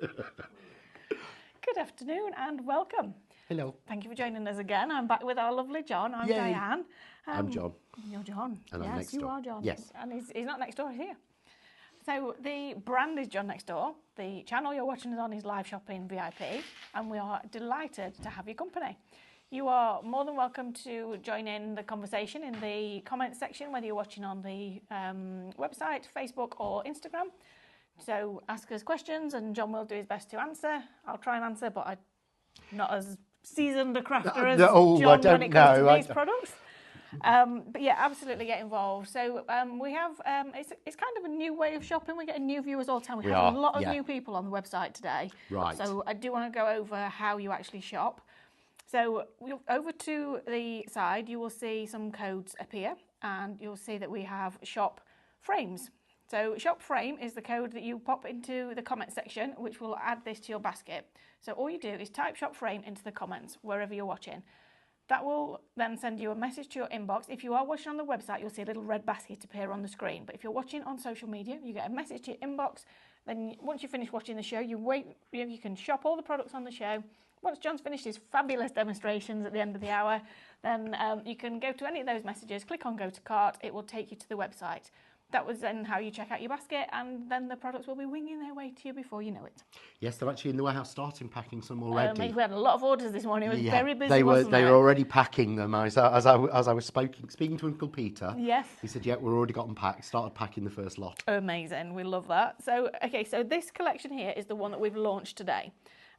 Good afternoon and welcome. Hello. Thank you for joining us again. I'm back with our lovely John. I'm Yay. Diane. I'm John. You're John. And yes, I'm next you door. are John. Yes. And he's not next door, he's here. So the brand is John Next Door. The channel you're watching us on is Live Shopping VIP, and we are delighted to have your company. You are more than welcome to join in the conversation in the comments section, whether you're watching on the website, Facebook or Instagram. So ask us questions and John will do his best to answer. I'll try and answer, but I'm not as seasoned a crafter as John when it comes to these products. But yeah, absolutely get involved. So we have, it's kind of a new way of shopping. We're getting new viewers all the time. We have a lot of new people on the website today. Right. So I do want to go over how you actually shop. So over to the side, you will see some codes appear and you'll see that we have shop frames. So shop frame is the code that you pop into the comment section, which will add this to your basket. So all you do is type shop frame into the comments wherever you're watching. That will then send you a message to your inbox. If you are watching on the website, you'll see a little red basket appear on the screen. But if you're watching on social media, you get a message to your inbox. Then once you finish watching the show, you can shop all the products on the show. Once John's finished his fabulous demonstrations at the end of the hour, then you can go to any of those messages, click on go to cart, it will take you to the website. That was then how you check out your basket, and then the products will be winging their way to you before you know it. Yes, they're actually in the warehouse starting packing some already. We had a lot of orders this morning. It was very busy, They were wasn't it? already packing them. As I was speaking to Uncle Peter, yes, he said, yeah, we're already got them packed, started packing the first lot. Amazing, we love that. So, okay, so this collection here is the one that we've launched today.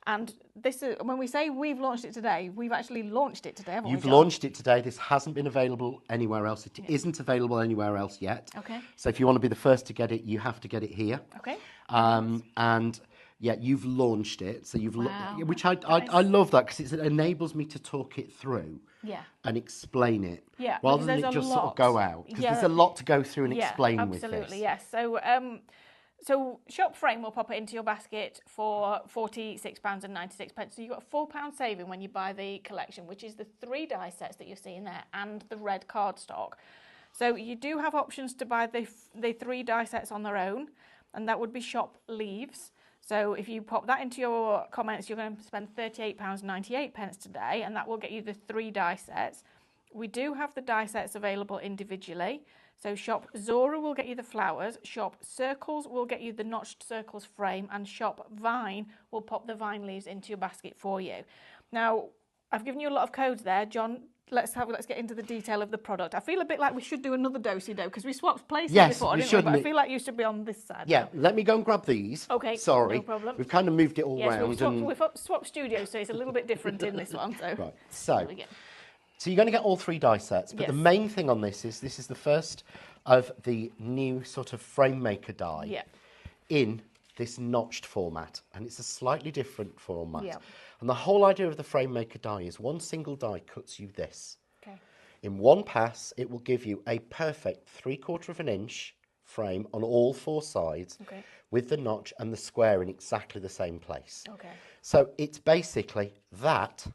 And this is, when we say we've launched it today, we've actually launched it today, haven't we, You've John? launched it today. This hasn't been available anywhere else. It isn't available anywhere else yet. Okay. So if you want to be the first to get it, you have to get it here. Okay. And yeah, you've launched it. So you've which I nice. love that because it enables me to talk it through. Yeah. And explain it. Yeah. Rather than it just sort of go out. Because there's a lot to go through and explain with this. Absolutely, yes. So shop frame will pop it into your basket for £46.96. So you've got a £4 saving when you buy the collection, which is the 3 die sets that you're seeing there and the red cardstock. So you do have options to buy the 3 die sets on their own, and that would be shop leaves. So if you pop that into your comments, you're going to spend £38.98 today, and that will get you the 3 die sets. We do have the die sets available individually. So shop Zora will get you the flowers, shop Circles will get you the notched circles frame, and shop Vine will pop the vine leaves into your basket for you. Now, I've given you a lot of codes there. John, let's get into the detail of the product. I feel a bit like we should do another do-si-do because we swapped places before, didn't we? But I feel like you should be on this side. Yeah, let me go and grab these. Okay, sorry. no problem. We've kind of moved it all round. We've swapped studios, so it's a little bit different in this one. So. Right, so you're going to get all 3 die sets, but the main thing on this is the first of the new sort of frame maker die in this notched format, and it's a slightly different format. Yeah. And the whole idea of the frame maker die is one single die cuts you this. Okay. In one pass, it will give you a perfect 3/4 of an inch frame on all 4 sides with the notch and the square in exactly the same place. Okay. So it's basically that.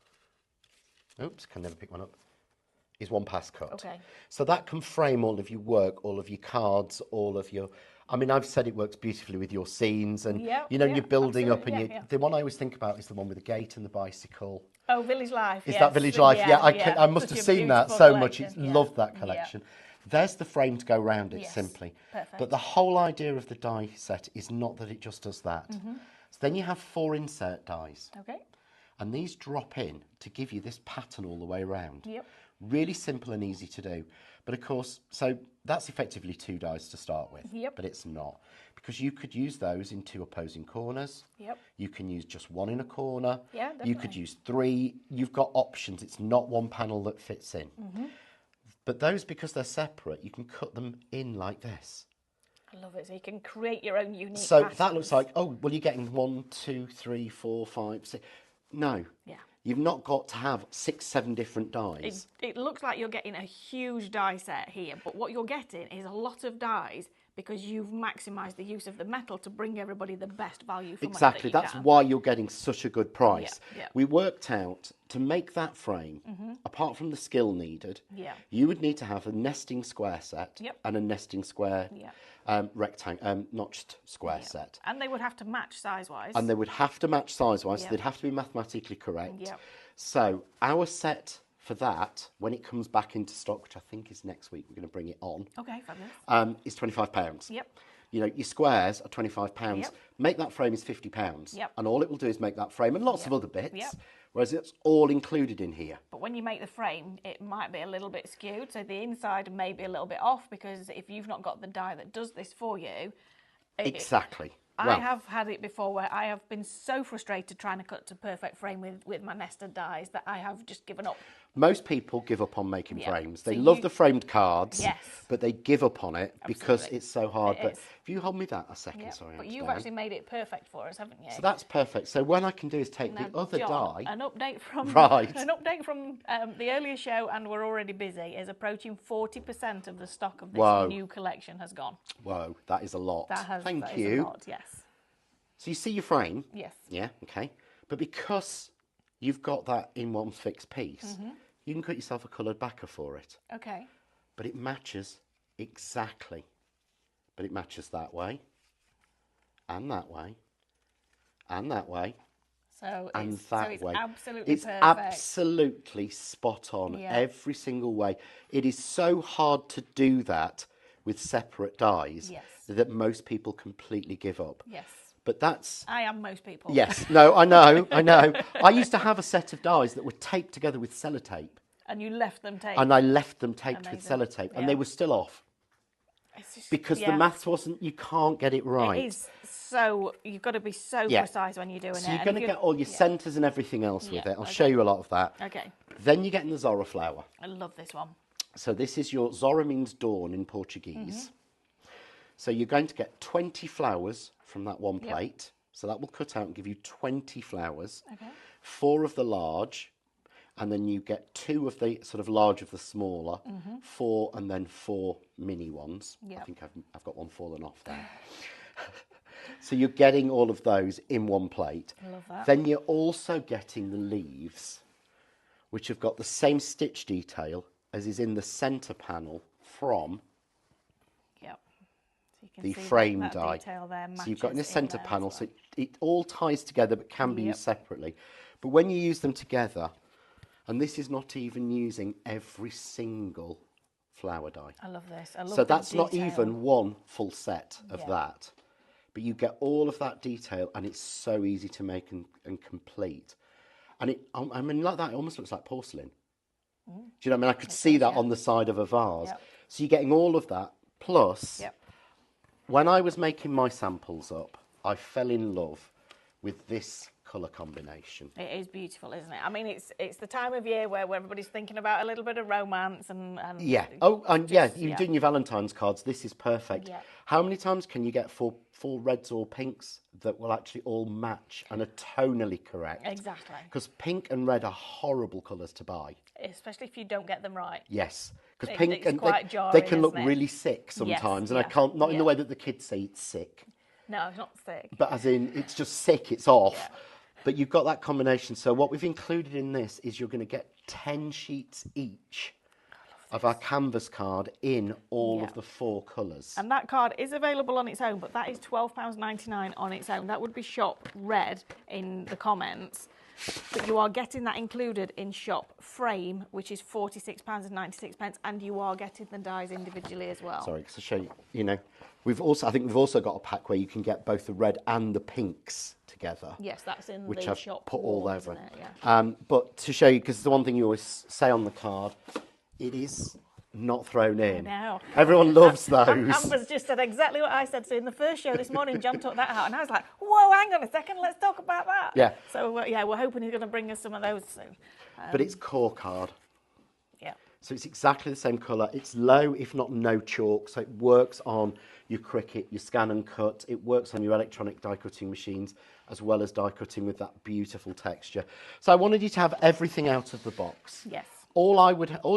Oops, can never pick one up. Is one pass cut. Okay. So that can frame all of your work, all of your cards, all of your. I mean, I've said it works beautifully with your scenes, and you're building up, and the one I always think about is the one with the gate and the bicycle. Oh, Village Life. Is that Village Life? Yeah, I must have seen that so much. Loved that collection. There's the frame to go around it simply. Perfect. But the whole idea of the die set is not that it just does that. So then you have 4 insert dies. Okay. And these drop in to give you this pattern all the way around. Yep. Really simple and easy to do. But of course, so that's effectively 2 dies to start with. Yep. But it's not. Because you could use those in 2 opposing corners. Yep. You can use just 1 in a corner. Yeah, definitely. You could use 3. You've got options. It's not one panel that fits in. But those, because they're separate, you can cut them in like this. I love it. So you can create your own unique So patterns. that looks like, oh, well, you're getting 1, 2, 3, 4, 5, 6. No. Yeah. You've not got to have 6, 7 different dies. It looks like you're getting a huge die set here, but what you're getting is a lot of dies because you've maximised the use of the metal to bring everybody the best value for money. Exactly. That's why you're getting such a good price. Yeah. We worked out to make that frame, apart from the skill needed, you would need to have a nesting square set and a nesting square notched square set. And they would have to match size-wise. And they would have to match size-wise, so Yep. they'd have to be mathematically correct. Yep. So our set for that, when it comes back into stock, which I think is next week, we're going to bring it on. Okay, fabulous. Is £25. Yep. You know, your squares are £25. Yep. Make that frame is £50. Yep. And all it will do is make that frame and lots of other bits. Yep. Whereas it's all included in here. But when you make the frame, it might be a little bit skewed. So the inside may be a little bit off because if you've not got the die that does this for you. Exactly. I have had it before where I have been so frustrated trying to cut to perfect frame with my nested dies that I have just given up. Most people give up on making Yeah. frames. They So love the framed cards, Yes. but they give up on it because Absolutely. it's so hard. It but is. if you hold me that a second, Yeah. sorry. But I'm you've down. actually made it perfect for us, haven't you? So that's perfect. So what I can do is take Now, the other John, die. An update from Right. An update from the earlier show, and we're already busy. Is approaching 40% of the stock of this Whoa. new collection has gone. Whoa, that is a lot. Thank that is you. a lot, yes. So you see your frame? Yes. Yeah, okay. But because you've got that in one fixed piece, you can cut yourself a coloured backer for it. Okay. But it matches exactly. But it matches that way, and that way, and that way, So and it's, that so it's way. absolutely It's perfect. absolutely spot on Yeah. every single way. It is so hard to do that with separate dies Yes. that most people completely give up. Yes. But that's... I am most people. Yes, no, I know. I used to have a set of dies that were taped together with sellotape. And you left them taped. And I left them taped with Amazing. sellotape, Yeah. and they were still off. It's just- Because the yeah. maths wasn't, you can't get it right. It is so, you've got to be so Yeah. precise when you're doing it. So you're And going if to get all your yeah. centres and everything else with Yeah, it. I'll okay. show you a lot of that. Okay. Then you're getting the Zora flower. I love this one. So this is your Zora means dawn in Portuguese. So you're going to get 20 flowers from that one Yep. plate. So that will cut out and give you 20 flowers. Okay. 4 of the large, and then you get 2 of the sort of large of the smaller, 4 and then 4 mini ones. I Yep. think I've got one fallen off there. So you're getting all of those in one plate. I love that. Then you're also getting the leaves, which have got the same stitch detail as is in the centre panel from Yep. So you can the see frame that die. detail there So you've got in the matches centre there as panel, well. so it all ties together but can be Yep. used separately. But when you use them together, and this is not even using every single flower die. I love this. I love So the that's not detail. even one full set of Yeah. that. But you get all of that detail, and it's so easy to make and complete. And it, I mean, like that, it almost looks like porcelain. Do you know what I mean? I could see that yeah. on the side of a vase. Yep. So you're getting all of that. Plus, Yep. when I was making my samples up, I fell in love with this colour combination. It is beautiful, isn't it? I mean, it's the time of year where everybody's thinking about a little bit of romance and Yeah. Oh, and yeah, just- you're yeah. doing your Valentine's cards. This is perfect. Yeah. How many times can you get four reds or pinks that will actually all match and are tonally correct? Exactly. Because pink and red are horrible colours to buy. Especially if you don't get them right. Yes. Because It- pink it's and quite they jarring, can look isn't it? really sick sometimes, and I yeah, can't, not in the yeah. way that the kids say it's sick, No, it's not thick. but as in it's just sick, it's off. Yeah. But you've got that combination. So what we've included in this is you're going to get 10 sheets each of our canvas card in all Yeah. of the 4 colours. And that card is available on its own, but that is £12.99 on its own. That would be shop red in the comments. But you are getting that included in shop frame, which is £46.96, and you are getting the dies individually as well. Sorry, because I show you, you know, I think we've also got a pack where you can get both the red and the pinks together. Yes, that's in Which the I've shop put all wall, over. isn't it? Yeah. But to show you, because the one thing you always say on the card, it is not thrown in. know. Everyone loves those. Amber's just said exactly what I said. So in the first show this morning, John took that out, and I was like, "Whoa, hang on a second, let's talk about that." Yeah. So yeah, we're hoping he's going to bring us some of those soon. But it's core card. Yeah. So it's exactly the same colour. It's low, if not no chalk. So it works on your Cricut, your scan and cut. It works on your electronic die cutting machines, as well as die cutting with that beautiful texture. So I wanted you to have everything out of the box. Yes. All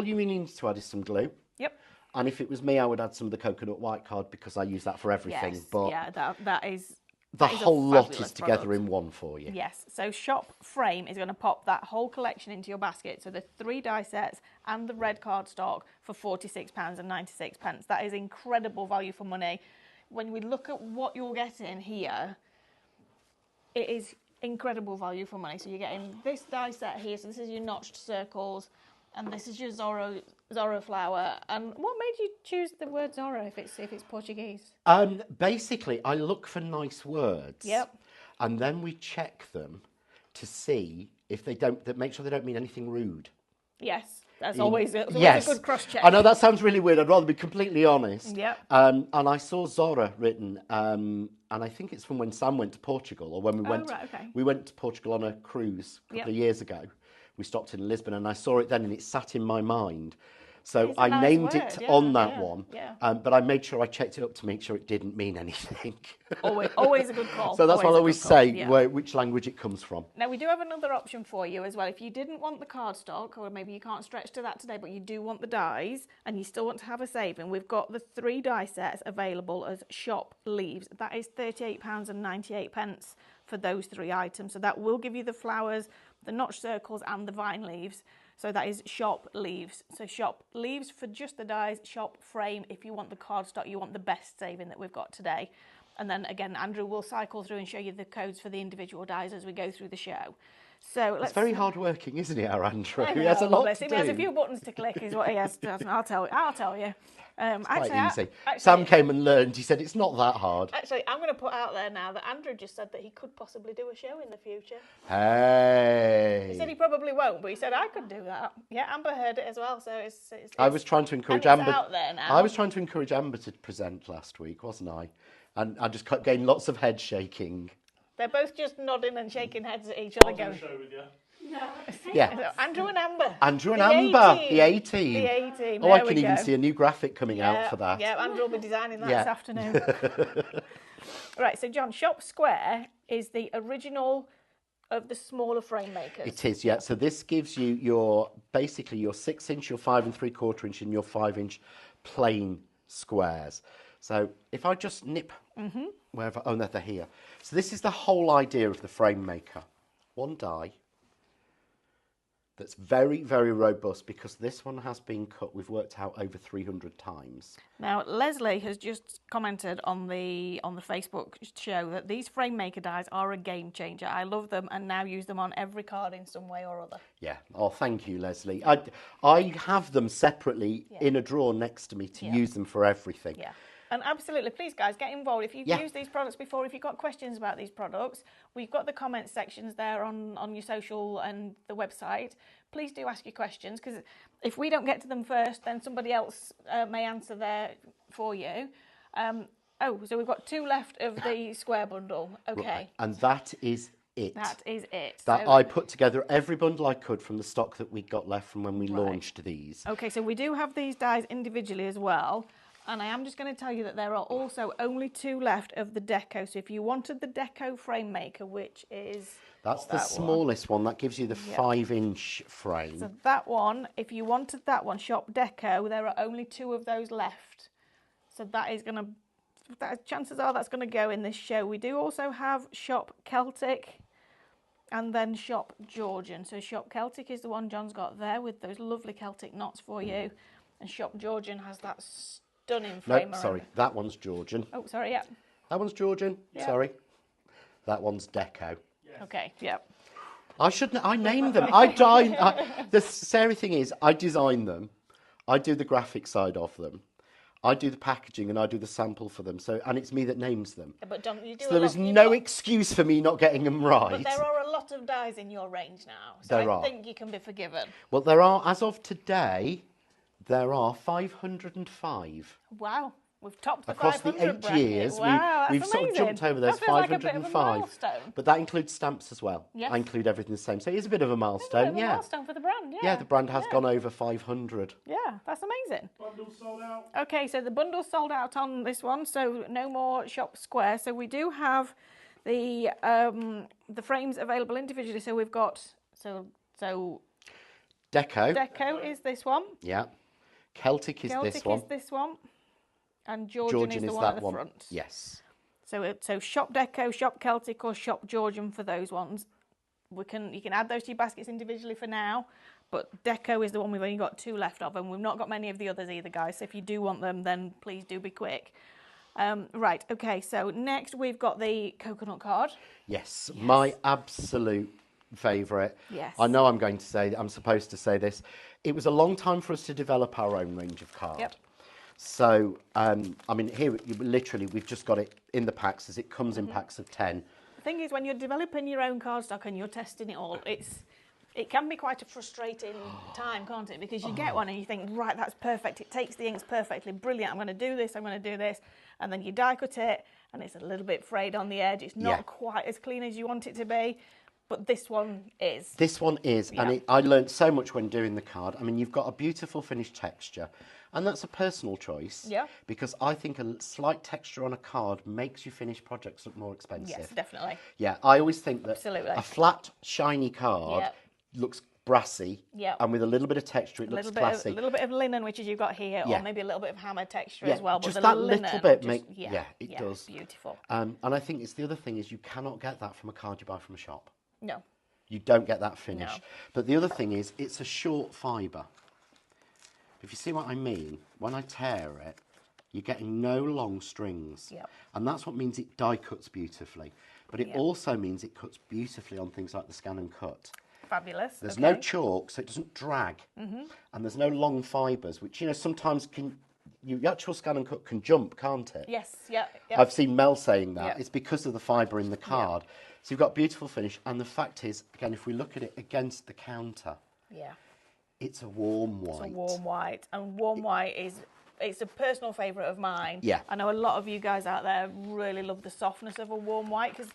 you really need to add is some glue. Yep. And if it was me, I would add some of the coconut white card because I use that for everything. Yes. But Yeah, that is. the that is a whole lot fabulous is together product. in one for you. Yes, so shop frame is going to pop that whole collection into your basket. So the 3 die sets and the red cardstock for £46.96. That is incredible value for money. when we look at what you're getting here, it is incredible value for money. So you're getting this die set here. So this is your notched circles, and this is your Zorro flower. And what made you choose the word Zorro if it's Portuguese? Basically, I look for nice words. Yep. And then we check them to see if they don't, that make sure they don't mean anything rude. Yes. That's always a good cross-check. I know that sounds really weird. I'd rather be completely honest. Yep. And I saw Zora written, and I think it's from when Sam went to Portugal, or when we went. Right, okay. We went to Portugal on a cruise a couple of years ago. We stopped in Lisbon, and I saw it then, and it sat in my mind. So I named it on that one, but I made sure I checked it up to make sure it didn't mean anything. Always a good call. So that's what I always say, which language it comes from. Now, we do have another option for you as well. If you didn't want the cardstock, or maybe you can't stretch to that today, but you do want the dies, and you still want to have a saving, we've got the 3 die sets available as shop leaves. That is £38.98 for those 3 items. So that will give you the flowers, the notch circles, and the vine leaves. So that is shop leaves. So shop leaves for just the dies, shop frame if you want the cardstock, you want the best saving that we've got today. And then again, Andrew will cycle through and show you the codes for the individual dies as we go through the show. So it's very hard working, isn't it, our Andrew? He has a lot to do. He has a few buttons to click, is what he has to do. I'll tell you. It's quite easy. Sam came and learned. He said it's not that hard. Actually, I'm going to put out there now that Andrew just said that he could possibly do a show in the future. Hey. He said he probably won't, but he said I could do that. Yeah, Amber heard it as well. So it's I was trying to encourage Amber. Out there now. I was trying to encourage Amber to present last week, wasn't I? And I just kept getting lots of head shaking. They're both just nodding and shaking heads at each other, going. Show with you. No. Yeah. Andrew and Amber. Andrew and Amber, the A-team. The A-team. Oh, I can even see a new graphic coming out for that. Yeah, Andrew will be designing that this afternoon. Right, so John, Shop Square is the original of the smaller frame makers. It is, yeah. So this gives you basically your 6-inch, your 5 3/4 inch, and your 5-inch plain squares. So if I just nip wherever, oh no, they're here. So this is the whole idea of the frame maker. One die that's very, very robust, because this one has been cut, we've worked out, over 300 times. Now, Leslie has just commented on the Facebook show that these frame maker dies are a game changer. I love them and now use them on every card in some way or other. Yeah. Oh, thank you, Leslie. I have them separately in a drawer next to me to use them for everything. Yeah. And absolutely, please, guys, get involved. If you've used these products before, if you've got questions about these products, we've got the comment sections there on your social and the website. Please do ask your questions, because if we don't get to them first, then somebody else may answer there for you. So we've got 2 left of the square bundle. Okay. Right. And that is it. That is it. I put together every bundle I could from the stock that we got left from when we launched these. Okay, so we do have these dies individually as well. And I am just going to tell you that there are also only 2 left of the Deco. So if you wanted the Deco frame maker, which is... That's the smallest one. That gives you the 5-inch frame. So that one, if you wanted that one, Shop Deco, there are only 2 of those left. So that is going to... chances are that's going to go in this show. We do also have Shop Celtic and then Shop Georgian. So Shop Celtic is the one John's got there with those lovely Celtic knots for you. And Shop Georgian has that stunning frame. No, sorry, that one's Georgian. Oh, sorry, yeah. That one's Georgian, sorry. That one's Deco. Yes. Okay, yeah. I named them. The scary thing is, I design them. I do the graphic side of them. I do the packaging and I do the sample for them. So, and it's me that names them. Yeah, but John, you do so there is no excuse for me not getting them right. But there are a lot of dies in your range now. So I think you can be forgiven. Well, there are, as of today, there are 505. Wow. We've topped the across 500 the 8 years. Wow, we've sort of jumped over those 505. Like a bit of a milestone. But that includes stamps as well. Yes. I include everything the same. So it is a bit of a milestone, It's a bit of a milestone for the brand, Yeah, the brand has gone over 500. Yeah, that's amazing. Bundle sold out. Okay, so the bundle's sold out on this one, so no more Shop Square. So we do have the frames available individually. So we've got Deco. Deco is this one. Yeah. Celtic is this one. Celtic is this one. And Georgian is the one at the front. Yes. So Shop Deco, Shop Celtic, or Shop Georgian for those ones. You can add those to your baskets individually for now, but Deco is the one we've only got 2 left of, and we've not got many of the others either, guys. So if you do want them, then please do be quick. Right, okay, so next we've got the coconut card. Yes, my absolute favourite. Yes. I know I'm supposed to say this. It was a long time for us to develop our own range of card. Yep. So, I mean, here, literally, we've just got it in the packs as it comes in packs of 10. The thing is, when you're developing your own cardstock and you're testing it all, it can be quite a frustrating time, can't it? Because you get one and you think, right, that's perfect. It takes the inks perfectly. Brilliant. I'm going to do this. I'm going to do this. And then you die cut it and it's a little bit frayed on the edge. It's not quite as clean as you want it to be. But this one is. This one is. Yeah. And I learned so much when doing the card. I mean, you've got a beautiful finished texture. And that's a personal choice. Yeah. Because I think a slight texture on a card makes your finished projects look more expensive. Yes, definitely. Yeah, I always think that Absolutely. a flat, shiny card looks brassy. Yeah. And with a little bit of texture, it looks classy. A little bit of linen, which is you've got here, or maybe a little bit of hammer texture as well. Just but that the little bit it does. Beautiful. And I think it's the other thing is you cannot get that from a card you buy from a shop. No. You don't get that finish. No. But the other thing is it's a short fibre. If you see what I mean, when I tear it, you're getting no long strings. Yep. And that's what means it die cuts beautifully. But it also means it cuts beautifully on things like the Scan and Cut. Fabulous. There's no chalk, so it doesn't drag. And there's no long fibres, which, sometimes your actual Scan and Cut can jump, can't it? Yes, yeah. I've seen Mel saying that. Yeah. It's because of the fibre in the card. So you've got beautiful finish. And the fact is, again, if we look at it against the counter, it's a warm white. It's a warm white. And warm white it's a personal favourite of mine. Yeah. I know a lot of you guys out there really love the softness of a warm white because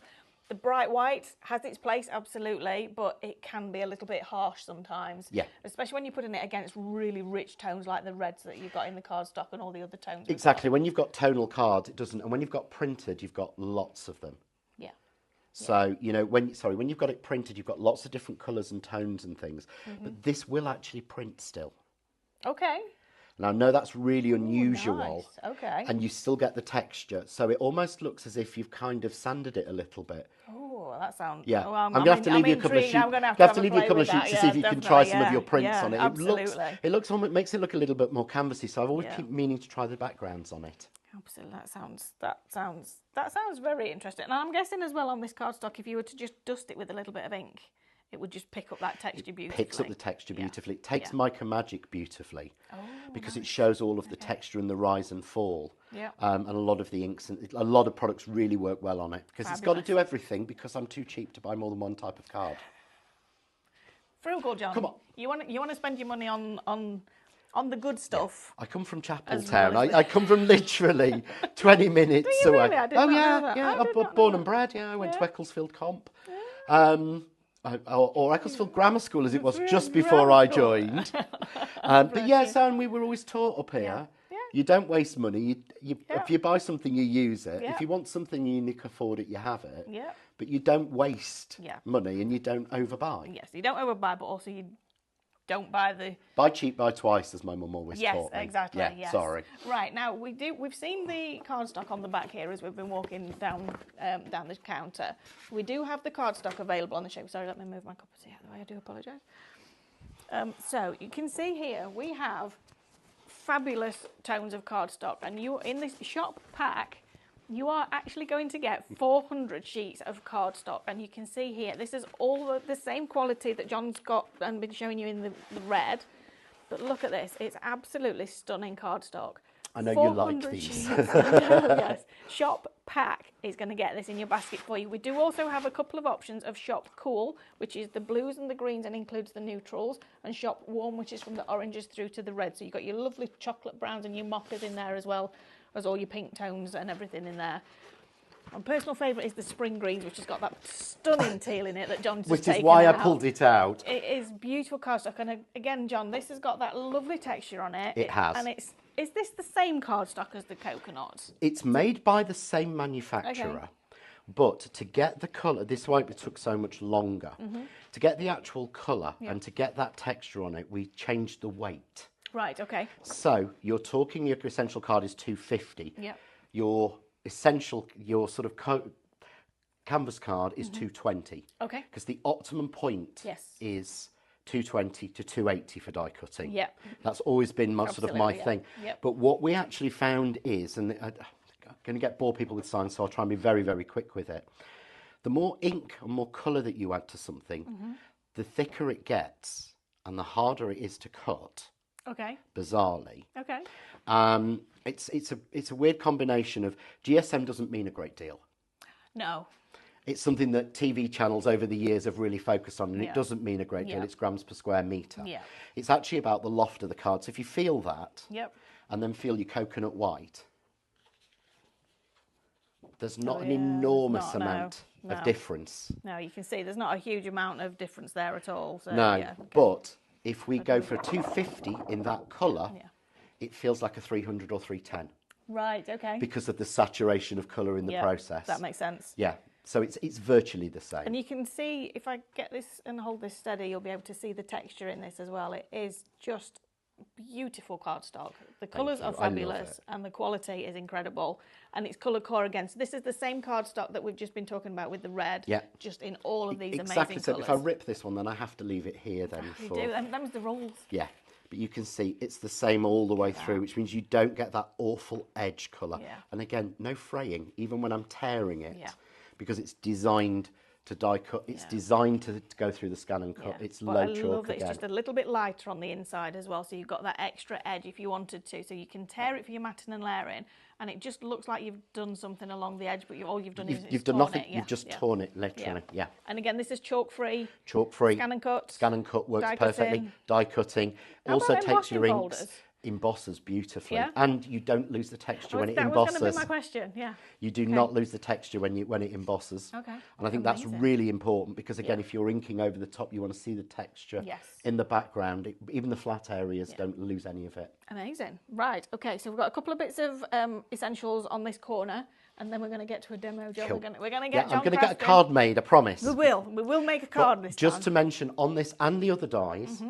the bright white has its place, absolutely, but it can be a little bit harsh sometimes. Yeah. Especially when you're putting it against really rich tones like the reds that you've got in the cardstock and all the other tones. Exactly. When you've got tonal cards, it doesn't. And when you've got printed, you've got lots of them. Yeah. So, when you've got it printed, you've got lots of different colours and tones and things. But this will actually print still. Okay. Now, I know that's really unusual. Nice. Okay. And you still get the texture. So it almost looks as if you've kind of sanded it a little bit. Oh, that sounds... Yeah. Oh, I'm going to have to leave you a couple of sheets. I'm going to have to leave you a couple of sheets to see if you can try some of your prints on it. Absolutely. It makes it look a little bit more canvassy. So I've always keep meaning to try the backgrounds on it. Absolutely, that sounds very interesting. And I'm guessing as well on this cardstock, if you were to just dust it with a little bit of ink, it would just pick up that texture beautifully. Picks up the texture beautifully. It takes Mica Magic beautifully because nice. it shows all of the texture and the rise and fall. Yeah. And a lot of the inks and a lot of products really work well on it because it's got to do everything because I'm too cheap to buy more than one type of card. Frugal, John. Come on. You want to spend your money on the good stuff. I come from Chapeltown. I come from literally 20 minutes Do you away. really? I did not know that. I'm born and bred. Yeah, I went to Ecclesfield Comp. Or Ecclesfield Grammar School as it was just before I joined. But yes, and we were always taught up here. Yeah. You don't waste money. If you buy something, you use it. If you want something and you can afford it, you have it. Yeah. But you don't waste money and you don't overbuy. Yes, you don't overbuy, but also you don't buy the... Buy cheap, buy twice, as my mum always taught me. Yes, exactly. Yeah, yes. sorry. Right, now we've seen the cardstock on the back here as we've been walking down the counter. We do have the cardstock available on the shelf. Sorry, let me move my cup of tea out of the way. I do apologise. So you can see here we have fabulous tones of cardstock, and you in this shop pack you are actually going to get 400 sheets of cardstock, and you can see here this is all the same quality that John's got and been showing you in the red, but look at this, it's absolutely stunning cardstock. I know you like these. Yes. Shop Pack is going to get this in your basket for you. We do also have a couple of options of Shop Cool, which is the blues and the greens and includes the neutrals, and Shop Warm, which is from the oranges through to the red. So you've got your lovely chocolate browns and your mochas in there as well as all your pink tones and everything in there. My personal favourite is the spring greens, which has got that stunning teal in it that John's just taken Which is why I out. pulled it out. It is beautiful cardstock, and again, John, this has got that lovely texture on it. It has. And is this the same cardstock as the coconut? It's made by the same manufacturer, but to get the colour, this is why it took so much longer. To get the actual colour and to get that texture on it, we changed the weight. Right, okay. So you're talking your essential card is 250. Yep. Your sort of canvas card is 220. Okay. Because the optimum point is 220 to 280 for die cutting. Yeah. That's always been my thing. Yep. But what we actually found is, and going to bore people with science, so I'll try and be very, very quick with it. The more ink and more colour that you add to something, the thicker it gets and the harder it is to cut. Okay. Bizarrely. Okay. It's a weird combination of GSM doesn't mean a great deal. No. It's something that TV channels over the years have really focused on, and it doesn't mean a great deal. It's grams per square metre. Yeah. It's actually about the loft of the card. So if you feel that, Yep. and then feel your coconut white, there's not an enormous amount of difference. No, you can see there's not a huge amount of difference there at all. So, no, okay. But if we go for a 250 in that colour, it feels like a 300 or 310. Right, okay. Because of the saturation of colour in the process. That makes sense. Yeah, so it's virtually the same. And you can see, if I get this and hold this steady, you'll be able to see the texture in this as well. It is just beautiful cardstock. The colours are fabulous and the quality is incredible. And it's colour core again. So this is the same cardstock that we've just been talking about with the red, just in all of these amazing colours. So if I rip this one, then I have to leave it here then. You do, them's the rules. Yeah. But you can see it's the same all the way through, which means you don't get that awful edge colour. Yeah. And again, no fraying, even when I'm tearing it, because it's designed to die cut. It's designed to go through the scan and cut. It's low chalk again. I love that it's just a little bit lighter on the inside as well, so you've got that extra edge if you wanted to. So you can tear it for your matting and layering, and it just looks like you've done something along the edge, but all you've done is you've done nothing. You've just torn it, literally. Yeah. And again, this is chalk-free. Chalk-free. Scan and cut. Scan and cut works perfectly. Die cutting. Also takes your inks. Embosses beautifully, and you don't lose the texture when it embosses. That was going to be my question. You do not lose the texture when it embosses. Okay. And I think that's really important because again, if you're inking over the top, you want to see the texture in the background. Even the flat areas don't lose any of it. Amazing. Right. Okay. So we've got a couple of bits of essentials on this corner, and then we're going to get to a demo, John. Cool. We're going to get John. I'm going to get a card made. I promise. We will. We will make a card this time. Just to mention, on this and the other dies.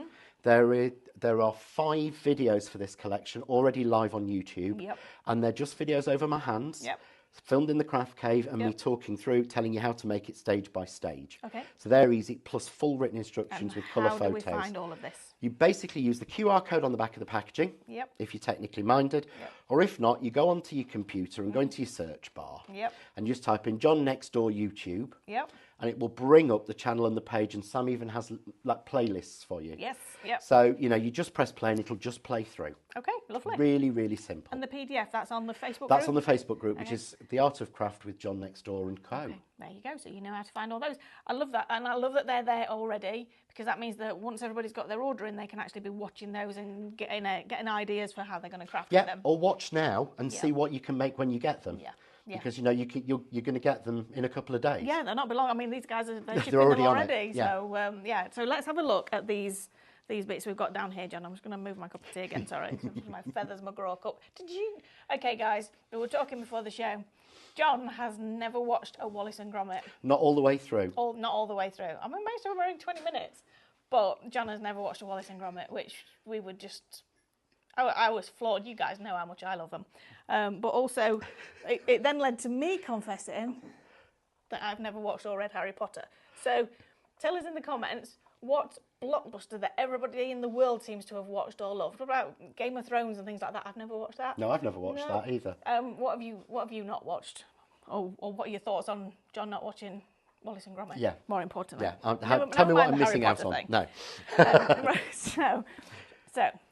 There are 5 videos for this collection already live on YouTube, and they're just videos over my hands, filmed in the craft cave, and me talking through, telling you how to make it stage by stage. Okay. So they're easy, plus full written instructions with colour photos. How do we find all of this? You basically use the QR code on the back of the packaging, if you're technically minded, or if not, you go onto your computer and go into your search bar, and just type in John Next Door YouTube. And it will bring up the channel and the page, and Sam even has like playlists for you. Yes, So, you just press play and it'll just play through. Okay, lovely. Really, really simple. And the PDF, that's on the Facebook group? That's on the Facebook group, which is The Art of Craft with John Next Door and Co. Okay, there you go. So you know how to find all those. I love that. And I love that they're there already, because that means that once everybody's got their order in, they can actually be watching those and getting ideas for how they're going to craft them. Or watch now and see what you can make when you get them. Because you're going to get them in a couple of days. Yeah, they're not long. I mean, these guys are shipping them already. So so let's have a look at these bits we've got down here, John. I'm just going to move my cup of tea again. Sorry, my feathers, my grow cup. Did you? Okay, guys, we were talking before the show. John has never watched a Wallace and Gromit. Not all the way through. Not all the way through. I mean, most of them are in 20 minutes, but John has never watched a Wallace and Gromit, which we would just. I was floored. You guys know how much I love them. But also, it then led to me confessing that I've never watched or read Harry Potter. So tell us in the comments what blockbuster that everybody in the world seems to have watched or loved. What about Game of Thrones and things like that? I've never watched that. No, I've never watched that either. What have you not watched? Or what are your thoughts on John not watching Wallace and Gromit? Yeah. More importantly. Yeah. Tell me what I'm missing out on. No. Right, so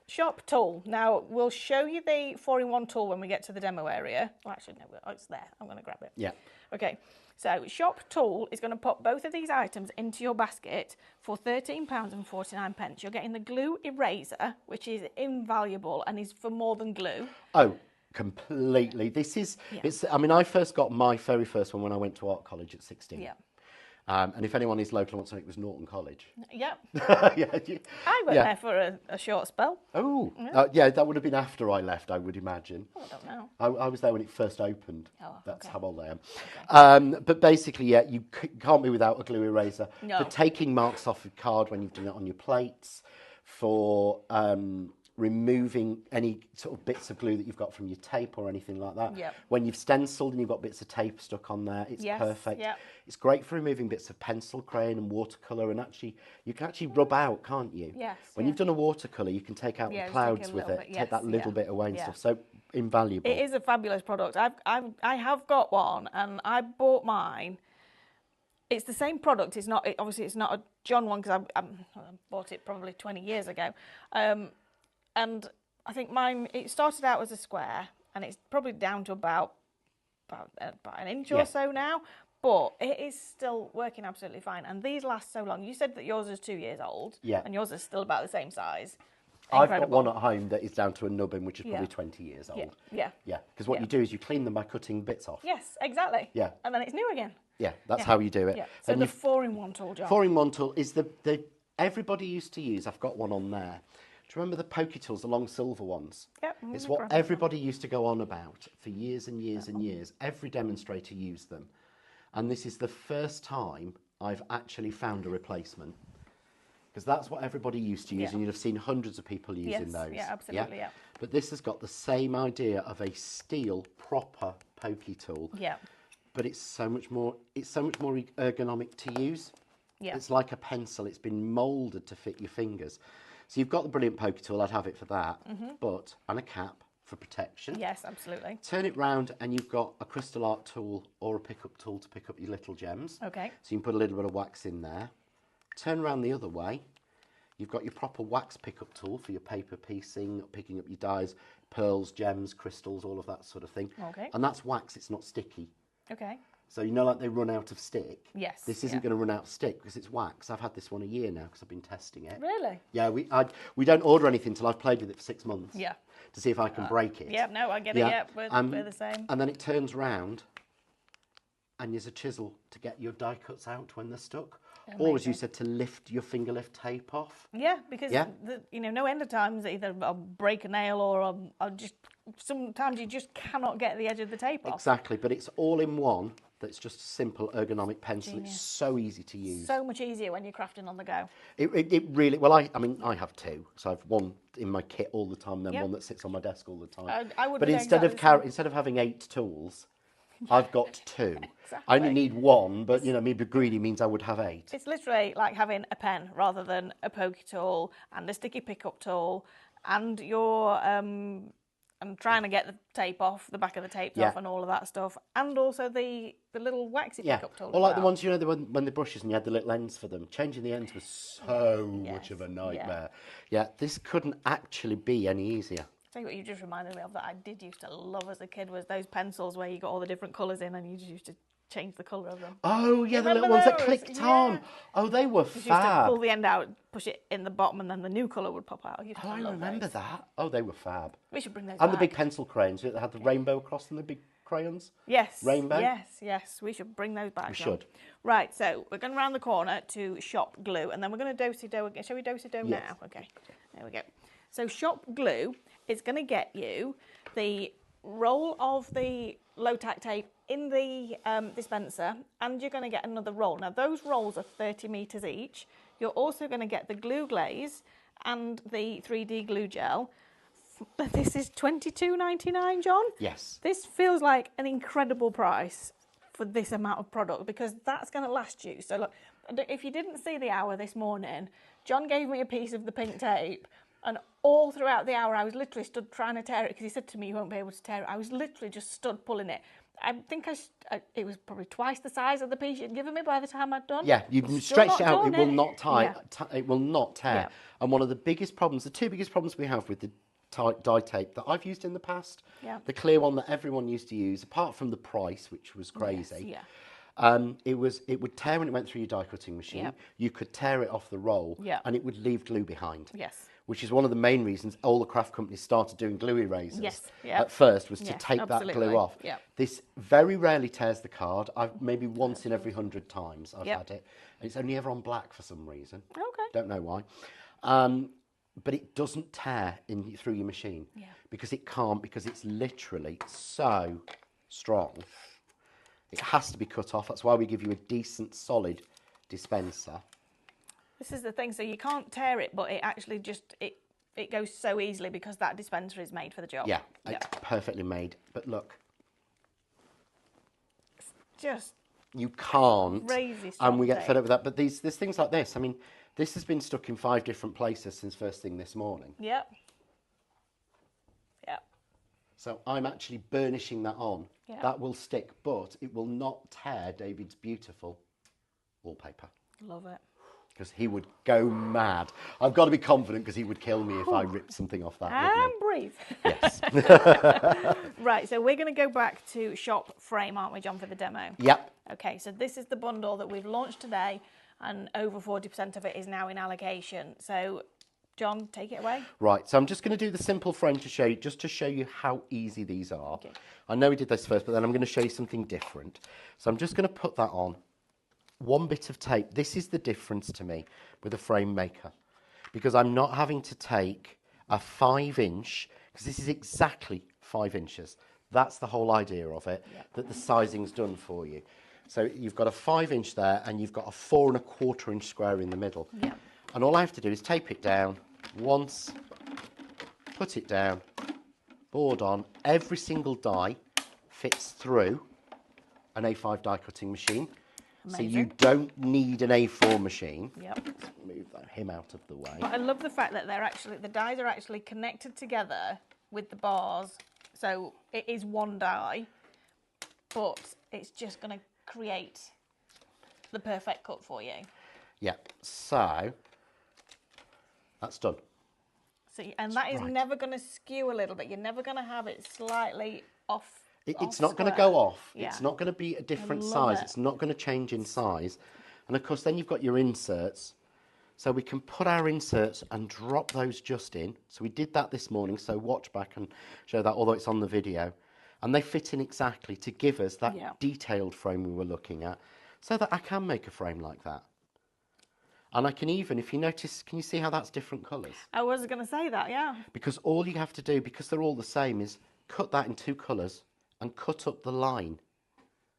shop tool. Now, we'll show you the 4-in-1 tool when we get to the demo area. Well, actually, no, it's there. I'm going to grab it. Yeah. Okay, so shop tool is going to pop both of these items into your basket for £13.49. You're getting the glue eraser, which is invaluable and is for more than glue. Oh, completely. This is, I mean, I first got my very first one when I went to art college at 16. Yeah. And if anyone is local and wants something, it was Norton College. Yep. I went there for a short spell. Oh, that would have been after I left, I would imagine. Oh, I don't know. I was there when it first opened. Oh, That's how old I am. Okay. But basically, you can't be without a glue eraser. No. For taking marks off a card when you've done it on your plates, for removing any sort of bits of glue that you've got from your tape or anything like that. Yep. When you've stenciled and you've got bits of tape stuck on there, it's perfect. Yep. It's great for removing bits of pencil, crayon and watercolour, and you can actually rub out, can't you? Yes. When you've done a watercolour, you can take out the clouds with it, take that little bit away and stuff. So invaluable. It is a fabulous product. I have got one, and I bought mine. It's the same product. It's not obviously it's not a John one because I bought it probably 20 years ago, and I think mine. It started out as a square, and it's probably down to about an inch or so now. But it is still working absolutely fine, and these last so long. You said that yours is 2 years old, and yours is still about the same size. Incredible. I've got one at home that is down to a nubbin, which is probably 20 years old. Yeah. Because what you do is you clean them by cutting bits off. Yes, exactly. Yeah. And then it's new again. Yeah, that's how you do it. Yeah. So and the 4-in-1 tool, John. 4-in-1 tool is the everybody used to use. I've got one on there. Do you remember the pokey tools, the long silver ones? Yep. It's what everybody used to go on about for years and years and years. Every demonstrator used them. And this is the first time I've actually found a replacement. Because that's what everybody used to use, and you'd have seen hundreds of people using those. Yeah, absolutely, yeah. But this has got the same idea of a steel, proper pokey tool. Yeah. But it's so much more ergonomic to use. Yeah. It's like a pencil. It's been moulded to fit your fingers. So you've got the brilliant pokey tool. I'd have it for that. But, and a cap for protection. Yes, absolutely. Turn it round and you've got a crystal art tool or a pickup tool to pick up your little gems. Okay. So you can put a little bit of wax in there. Turn around the other way. You've got your proper wax pickup tool for your paper piecing, picking up your dyes, pearls, gems, crystals, all of that sort of thing. Okay. And that's wax, it's not sticky. Okay. So you know like they run out of stick? Yes. This isn't going to run out of stick because it's wax. I've had this one a year now because I've been testing it. Really? Yeah, we don't order anything until I've played with it for 6 months. Yeah. To see if I can break it. Yeah, no, I get it, yeah, we're the same. And then it turns round and there's a chisel to get your die cuts out when they're stuck. Amazing. Or as you said, to lift your finger lift tape off. Yeah, because no end of times either I'll break a nail or I'll just sometimes you just cannot get the edge of the tape off. Exactly, but it's all in one. That's just a simple ergonomic pencil. Genius. It's so easy to use. So much easier when you're crafting on the go. It really, well, I mean, I have two. So I've one in my kit all the time, then one that sits on my desk all the time. I would. But instead of having 8 tools, I've got 2. Exactly. I only need 1, but me being greedy means I would have 8. It's literally like having a pen rather than a pokey tool and a sticky pickup tool and your and trying to get the tape off, the back of the tape off and all of that stuff, and also the little waxy pickup tool. Or like the ones, when the brushes and you had the little ends for them. Changing the ends was so much of a nightmare. Yeah, this couldn't actually be any easier. Tell you what, you just reminded me of that I did used to love as a kid was those pencils where you got all the different colours in and you just used to change the colour of them. Oh, yeah, the little ones that clicked on. Oh, they were fab. You used to pull the end out, push it in the bottom, and then the new colour would pop out. I remember that. Oh, they were fab. We should bring those back. And the big pencil crayons that had the rainbow across them, the big crayons. Yes. Rainbow. Yes. We should bring those back. We should. Right, so we're going round the corner to Shop Glue, and then we're going to do-si-do again. Shall we do-si-do now? Okay, there we go. So Shop Glue is going to get you the roll of the low-tack tape in the dispenser, and you're going to get another roll. Now, those rolls are 30 metres each. You're also going to get the glue glaze and the 3D glue gel. This is $22.99, John? Yes. This feels like an incredible price for this amount of product because that's going to last you. So, look, if you didn't see the hour this morning, John gave me a piece of the pink tape, and all throughout the hour, I was literally stood trying to tear it because he said to me, you won't be able to tear it. I was literally just stood pulling it. I think it was probably twice the size of the piece you'd given me by the time I'd done. Yeah, you've stretched it out. It will not tie. Yeah. It will not tear. Yeah. And one of the biggest problems, the 2 biggest problems we have with the dye tape that I've used in the past, the clear one that everyone used to use, apart from the price, which was crazy. It would tear when it went through your die cutting machine. Yeah. You could tear it off the roll, and it would leave glue behind. Yes. Which is one of the main reasons all the craft companies started doing glue erasers. Yes. At first was to take that glue off. Yeah. This very rarely tears the card. Maybe once in every 100 times I've had it. And it's only ever on black for some reason. Okay. Don't know why. But it doesn't tear through your machine. Yeah. Because it can't, because it's literally so strong. It has to be cut off. That's why we give you a decent, solid dispenser. This is the thing, so you can't tear it, but it actually just, it goes so easily because that dispenser is made for the job. Yeah, it's perfectly made. But look. It's just you can't. Crazy strong and we get tape. fed up with that. But there's things like this. I mean, this has been stuck in 5 different places since first thing this morning. Yep. Yep. So I'm actually burnishing that on. Yeah. That will stick, but it will not tear David's beautiful wallpaper. Love it. Because he would go mad. I've got to be confident because he would kill me if I ripped something off that. And breathe. Yes. Right, so we're going to go back to shop frame, aren't we, John, for the demo? Yep. Okay, so this is the bundle that we've launched today, and over 40% of it is now in allocation. So, John, take it away. Right, so I'm just going to do the simple frame to show you, just to show you how easy these are. Okay. I know we did this first, but then I'm going to show you something different. So I'm just going to put that on. One bit of tape. This is the difference to me with a frame maker, because I'm not having to take a 5-inch, because this is exactly 5 inches. That's the whole idea of it, that the sizing's done for you. So you've got a 5-inch there, and you've got a 4 1/4-inch square in the middle. Yeah. And all I have to do is tape it down once, put it down, board on. Every single die fits through an A5 die cutting machine. Amazing. So you don't need an A4 machine. Yep. Let's move him out of the way. But I love the fact that the dies are actually connected together with the bars. So it is one die, but it's just going to create the perfect cut for you. Yeah, so that's done. So, and that is never going to skew a little bit. You're never going to have it slightly off. It's not going to go off. Yeah. It's not going to be a different size. It's not going to change in size. And of course, then you've got your inserts. So we can put our inserts and drop those just in. So we did that this morning. So watch back and show that, although it's on the video. And they fit in exactly to give us that detailed frame we were looking at, so that I can make a frame like that. And I can even, if you notice, can you see how that's different colours? I was going to say that, yeah. Because all you have to do, because they're all the same, is cut that in 2 colours and cut up the line.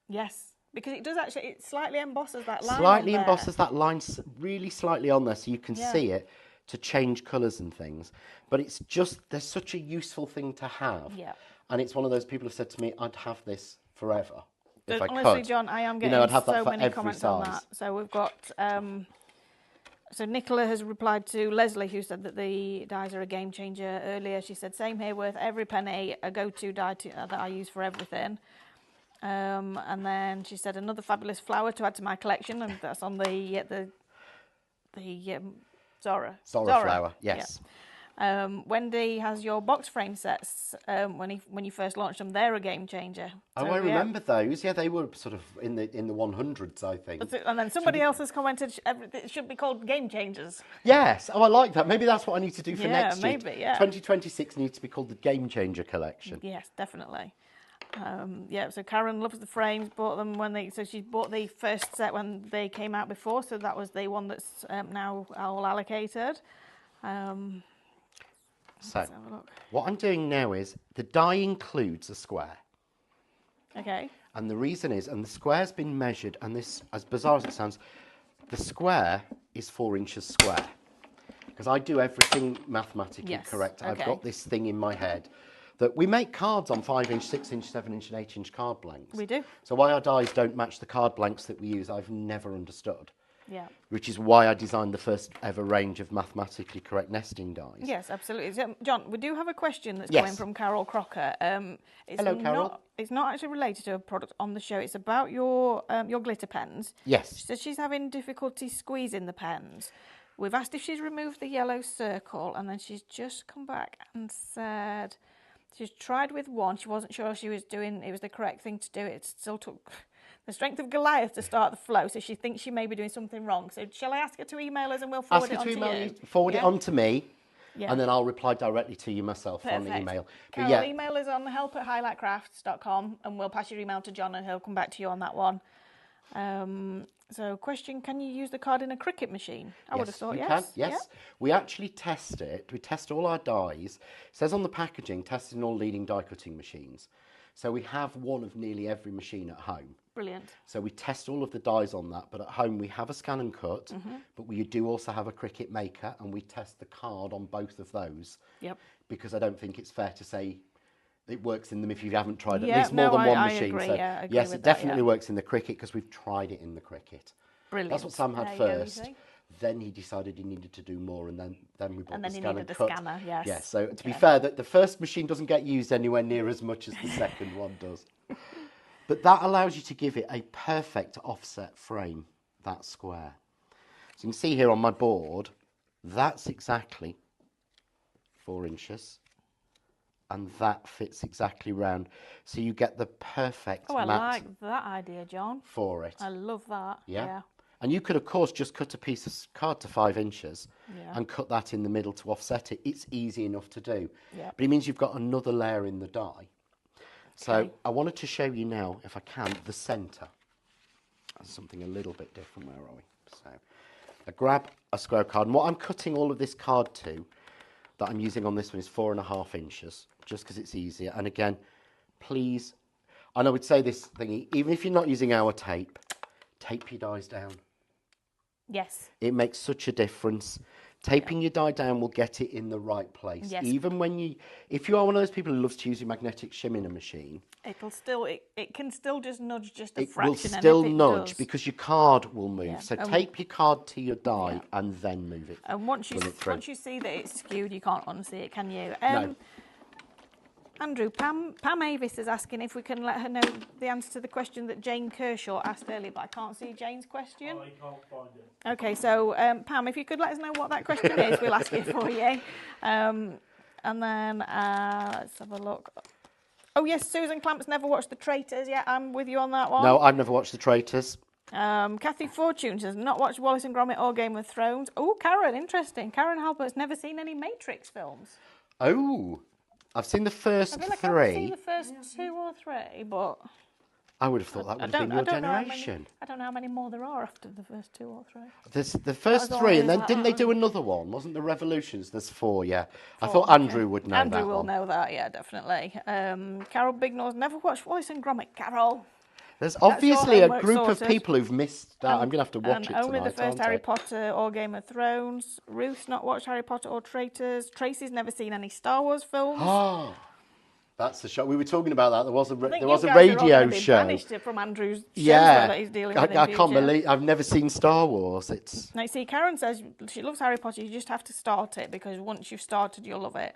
Yes, because it does actually, it slightly embosses that line. Slightly embosses that line really slightly on there, so you can see it to change colours and things. But it's just, there's such a useful thing to have. Yeah. And it's one of those people who have said to me, I'd have this forever. If I honestly, could. John, I am getting I'd have that so for many every comments on size. that. So we've got, so Nicola has replied to Leslie, who said that the dies are a game changer earlier. She said, same here, worth every penny, a go-to die that I use for everything. And then she said, another fabulous flower to add to my collection, and that's on the Zora. Zora flower, yes. Yeah. Wendy has your box frame sets. When you first launched them, they're a game changer. So, I remember those. Yeah, they were sort of in the 100s, I think. And then somebody else has commented, it should be called game changers. Yes. Oh, I like that. Maybe that's what I need to do for next year. Maybe, yeah. 2026 needs to be called the Game Changer Collection. Yes, definitely. So Karen loves the frames. Bought them so she bought the first set when they came out before. So that was the one that's now all allocated. So, what I'm doing now is, the die includes a square. Okay. And the reason is, and the square's been measured, and this, as bizarre as it sounds, the square is 4 inches square. Because I do everything mathematically correct. I've got this thing in my head that we make cards on 5-inch, 6-inch, 7-inch and 8-inch card blanks. We do. So why our dies don't match the card blanks that we use, I've never understood. Yeah. Which is why I designed the first ever range of mathematically correct nesting dies. Yes, absolutely. So, John, we do have a question that's coming from Carol Crocker. Hello, Carol. It's not actually related to a product on the show. It's about your glitter pens. Yes. She says she's having difficulty squeezing the pens. We've asked if she's removed the yellow circle, and then she's just come back and said she's tried with one. She wasn't sure she was doing it was the correct thing to do. It still took the strength of Goliath to start the flow, so she thinks she may be doing something wrong. So shall I ask her to email us and we'll forward it on to you? Forward it on to me, and then I'll reply directly to you myself on the email. Carol, email us on help@highlightcrafts.com and we'll pass your email to John and he'll come back to you on that one. So question, can you use the card in a Cricut machine? I would have thought yes. Yes. Yeah. We actually test it. We test all our dies. It says on the packaging, tested in all leading die cutting machines. So we have one of nearly every machine at home. Brilliant. So we test all of the dies on that, but at home we have a scan and cut, but we do also have a Cricut maker, and we test the card on both of those. Yep. Because I don't think it's fair to say it works in them if you haven't tried at least more than one machine. Agree, so I agree yes, with it definitely works in the Cricut because we've tried it in the Cricut. Brilliant. That's what Sam had first. Then he decided he needed to do more, and then we bought and the then scanner. You needed the scanner, yes. Yeah, so to be fair, that the first machine doesn't get used anywhere near as much as the second one does. But that allows you to give it a perfect offset frame, that square. So you can see here on my board, that's exactly 4 inches. And that fits exactly round. So you get the perfect I mat like that idea, John. for it. I love that. Yeah. And you could, of course, just cut a piece of card to 5 inches and cut that in the middle to offset it. It's easy enough to do. Yeah. But it means you've got another layer in the die. So I wanted to show you now, if I can, the centre. That's something a little bit different. Where are we? So I grab a square card. And what I'm cutting all of this card to, that I'm using on this one, is 4.5 inches, just because it's easier. And again, please, and I would say this thing, even if you're not using our tape your dies down. Yes. It makes such a difference. Taping your die down will get it in the right place. Yes. Even when if you are one of those people who loves to use your magnetic shim in a machine, it can still just nudge just a it fraction. will still and if nudge it does, because your card will move. Yeah. So tape your card to your die Yeah. and then move it. And once you see that it's skewed, you can't unsee it, can you? No. Andrew, Pam Avis is asking if we can let her know the answer to the question that Jane Kershaw asked earlier, but I can't see Jane's question. I can't find it. Okay, so Pam, if you could let us know what that question is, we'll ask it for you. And then let's have a look. Oh yes, Susan Clamp's never watched The Traitors. Yeah, I'm with you on that one. No, I've never watched The Traitors. Kathy Fortune says not watched Wallace and Gromit or Game of Thrones. Oh, Karen, interesting. Karen Halbert's never seen any Matrix films. Oh, I've seen the first 3. I've seen the first 2 or 3, but I would have thought that would have been your generation. I don't know how many more there are after the first 2 or 3. There's the first 3, and then didn't they do another one? Wasn't the Revolutions? There's 4, yeah. 4, I thought Andrew would know that one. Andrew will know that, yeah, definitely. Carol Bignall's never watched Wallace and Gromit. Carol. There's obviously a group sorted. of people who've missed that. I'm going to have to watch it tonight. Only the first Harry Potter or Game of Thrones. Ruth's not watched Harry Potter or Traitors. Tracy's never seen any Star Wars films. Oh, that's the show. We were talking about that. There was a radio show. Banished from Andrew's shows that he's dealing with. I can't believe I've never seen Star Wars. It's. Now, see, Karen says she loves Harry Potter. You just have to start it because once you've started, you'll love it.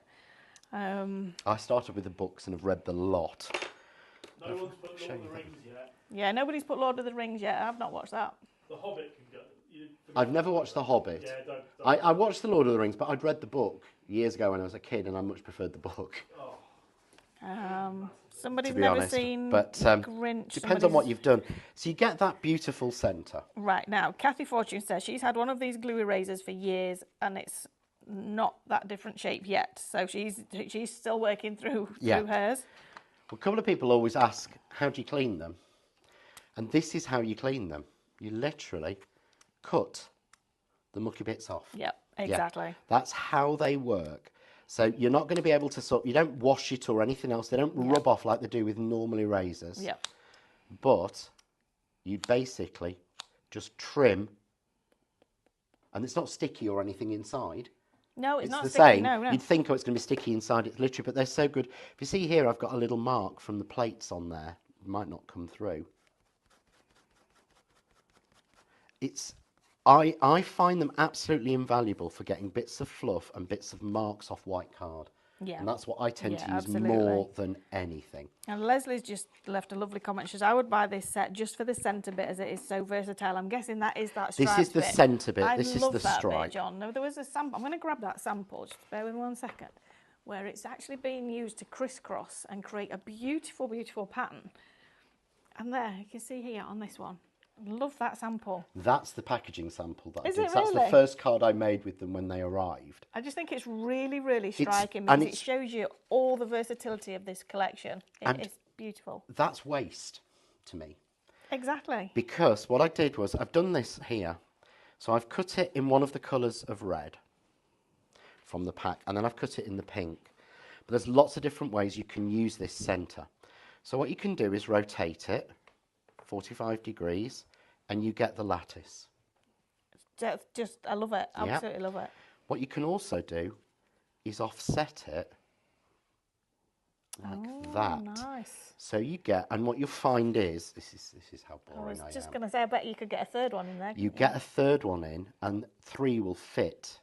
I started with the books and have read the lot. No one's put Lord of the Rings yet. Yeah, nobody's put Lord of the Rings yet. I've not watched that. The Hobbit can go. I've never watched The Hobbit. Yeah, don't. I watched The Lord of the Rings, but I'd read the book years ago when I was a kid, and I much preferred the book. Somebody's to be never honest. seen But Grinch. depends on what you've done. So you get that beautiful centre. Right, now, Kathy Fortune says she's had one of these glue erasers for years, and it's not that different shape yet. So she's still working through hers. Well, a couple of people always ask, how do you clean them? And this is how you clean them. You literally cut the mucky bits off. Yep, exactly. Yeah, that's how they work. So you're not going to be able to you don't wash it or anything else. They don't rub off like they do with normal erasers. Yep. But you basically just trim, and it's not sticky or anything inside. No, it's not the sticky. same. No. You'd think, it's going to be sticky inside. It's literally, but they're so good. If you see here, I've got a little mark from the plates on there. It might not come through. I find them absolutely invaluable for getting bits of fluff and bits of marks off white card. Yeah. And that's what I tend to use absolutely. more than anything. And Leslie's just left a lovely comment. She says, I would buy this set just for the centre bit as it is so versatile. I'm guessing that is that stripe. This is the centre bit. I this is love the that stripe. Bit, John. No, there was a sample. I'm going to grab that sample. Just bear with me 1 second. Where it's actually being used to crisscross and create a beautiful, beautiful pattern. And there, you can see here on this one. Love that sample. That's the packaging sample that Is I did. it That's really? the first card I made with them when they arrived. I just think it's really, really striking and because it shows you all the versatility of this collection. It's beautiful. That's waste to me. Exactly. Because what I did was, I've done this here. So I've cut it in one of the colours of red from the pack, and then I've cut it in the pink. But there's lots of different ways you can use this centre. So what you can do is rotate it 45 degrees, and you get the lattice. Just, I love it. Absolutely love it. What you can also do is offset it like that. Nice. So you get, and what you'll find is, this is how boring I I was just am. going to say, I bet you could get a third one in there. You get a third one in, and 3 will fit.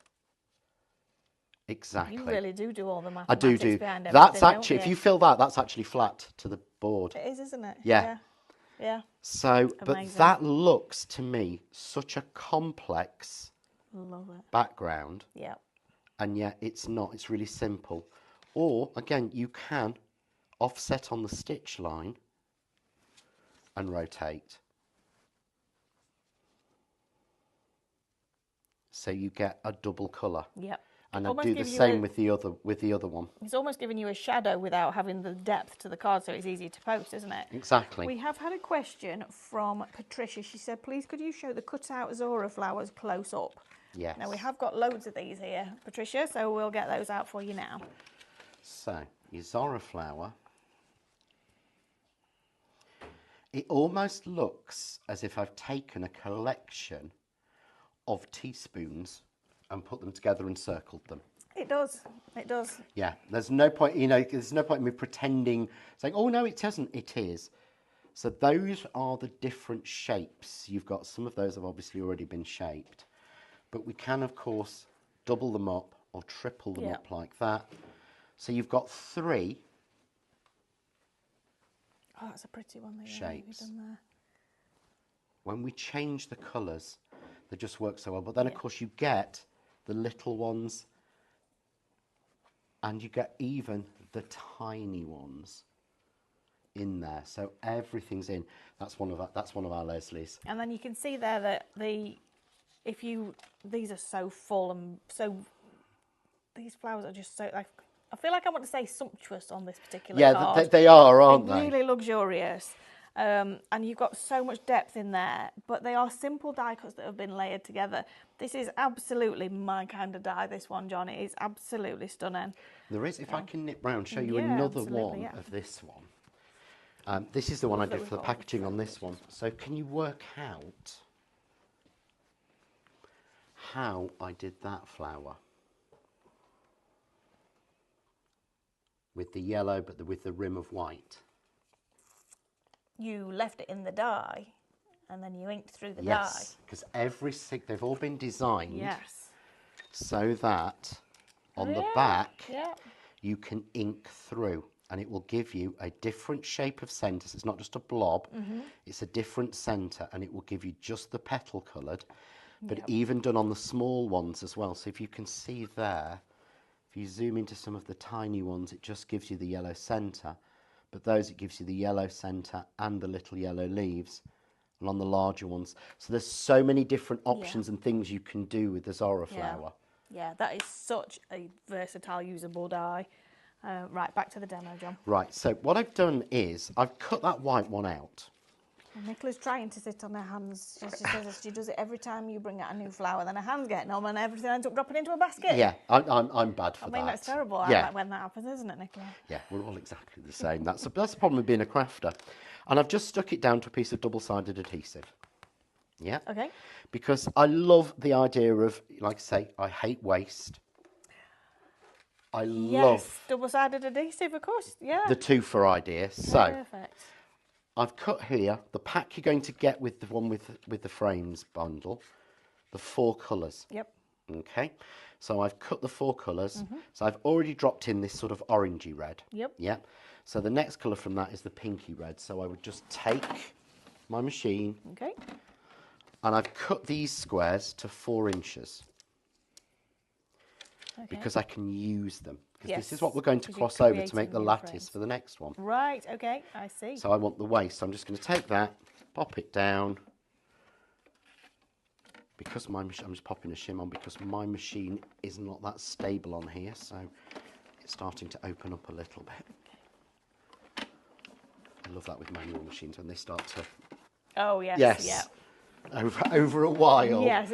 Exactly. You really do all the mathematics I do. behind everything, That's don't actually, you? if you fill that, that's actually flat to the board. It is, isn't it? Yeah. Yeah. So, but Amazing. that looks to me such a complex Love it. background. Yeah. And yet it's not, it's really simple. Or, again, you can offset on the stitch line and rotate. So you get a double colour. Yep. And I Almost do the give you same with the other one. It's almost giving you a shadow without having the depth to the card, so it's easy to post, isn't it? Exactly. We have had a question from Patricia. She said, please could you show the cut-out Zora flowers close up? Yes. Now, we have got loads of these here, Patricia, so we'll get those out for you now. So, your Zora flower. It almost looks as if I've taken a collection of teaspoons and put them together and circled them. It does. It does. Yeah, there's no point, there's no point in me pretending, saying, oh, no, it doesn't. It is. So those are the different shapes. You've got some of those have obviously already been shaped. But we can, of course, double them up or triple them up like that. So you've got 3 Oh, that's a pretty one that shapes. you've done there. When we change the colours, they just work so well. But then, of course, you get the little ones and you get even the tiny ones in there. So everything's in. That's one of our Leslie's. And then you can see there that these are so full and so, these flowers are just so, I feel like I want to say sumptuous on this particular card. Yeah, they are, aren't they? Really luxurious. And you've got so much depth in there, but they are simple die cuts that have been layered together. This is absolutely my kind of die, this one, John. It is absolutely stunning. There is, if I can nip round, show you another one of this one. This is the one I did for the packaging on this one. So can you work out how I did that flower? With the yellow, but with the rim of white. You left it in the die, and then you inked through the die. Yes, because they've all been designed so that on the back you can ink through, and it will give you a different shape of centre. So it's not just a blob, it's a different centre, and it will give you just the petal coloured, but even done on the small ones as well. So if you can see there, if you zoom into some of the tiny ones, it just gives you the yellow centre. But those, it gives you the yellow centre and the little yellow leaves. And on the larger ones. So there's so many different options and things you can do with the Zora flower. Yeah, that is such a versatile, usable die. Right, back to the demo, John. Right, so what I've done is I've cut that white one out. Nicola's trying to sit on her hands. She says she does it every time you bring out a new flower. Then her hands get numb and everything ends up dropping into a basket. Yeah, I'm bad for that. I mean, that's terrible when that happens, isn't it, Nicola? Yeah, we're all exactly the same. That's the problem with being a crafter. And I've just stuck it down to a piece of double-sided adhesive. Yeah? Okay. Because I love the idea of, like I say, I hate waste. I love double-sided adhesive, of course, the 2 for idea. So perfect. I've cut here the pack you're going to get with the one with the frames bundle, the 4 colours. Yep. Okay, so I've cut the 4 colours. So I've already dropped in this sort of orangey red. Yep. Yeah. So the next colour from that is the pinky red. So I would just take my machine. Okay. And I've cut these squares to 4 inches. Okay. Because I can use them. Because this is what we're going to cross over to make the lattice for the next one. Right, okay, I see. So I want the waist. So I'm just going to take that, pop it down. Because I'm just popping a shim on because my machine is not that stable on here. So it's starting to open up a little bit. I love that with manual machines when they start to... Oh, yes. Yes. Yeah. Over a while. Yes,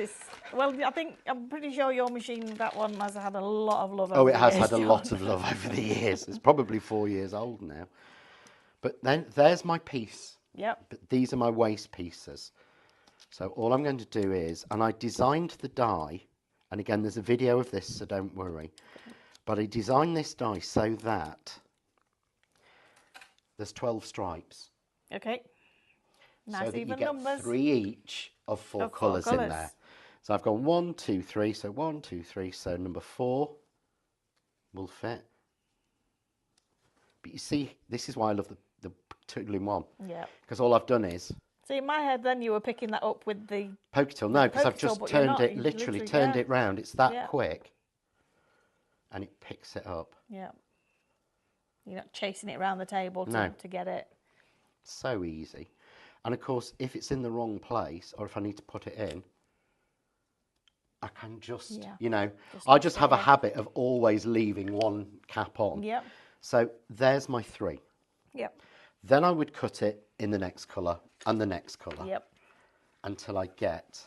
I'm pretty sure your machine, that one, has had a lot of love over the years. Oh, it has had a John. lot of love over the years. It's probably 4 years old now. But then there's my piece. Yep. But these are my waste pieces. So all I'm going to do is, and I designed the die, and again, there's a video of this, so don't worry. But I designed this die so that there's 12 stripes. Okay. Nice so that even you get numbers. 3 each of 4 colours in there. So I've gone 1, 2, 3. So 1, 2, 3. So number 4 will fit. But you see, this is why I love the two-in-one. Yeah. Because all I've done is... See, in my head, then you were picking that up with the... Poke tool. No, because I've just turned it, literally turned it round. It's that quick. And it picks it up. Yeah. You're not chasing it around the table to get it. So easy. And of course, if it's in the wrong place, or if I need to put it in, I can just, you know, I just have a habit of always leaving one cap on. Yep. So there's my 3. Yep. Then I would cut it in the next colour and the next colour. Yep. Until I get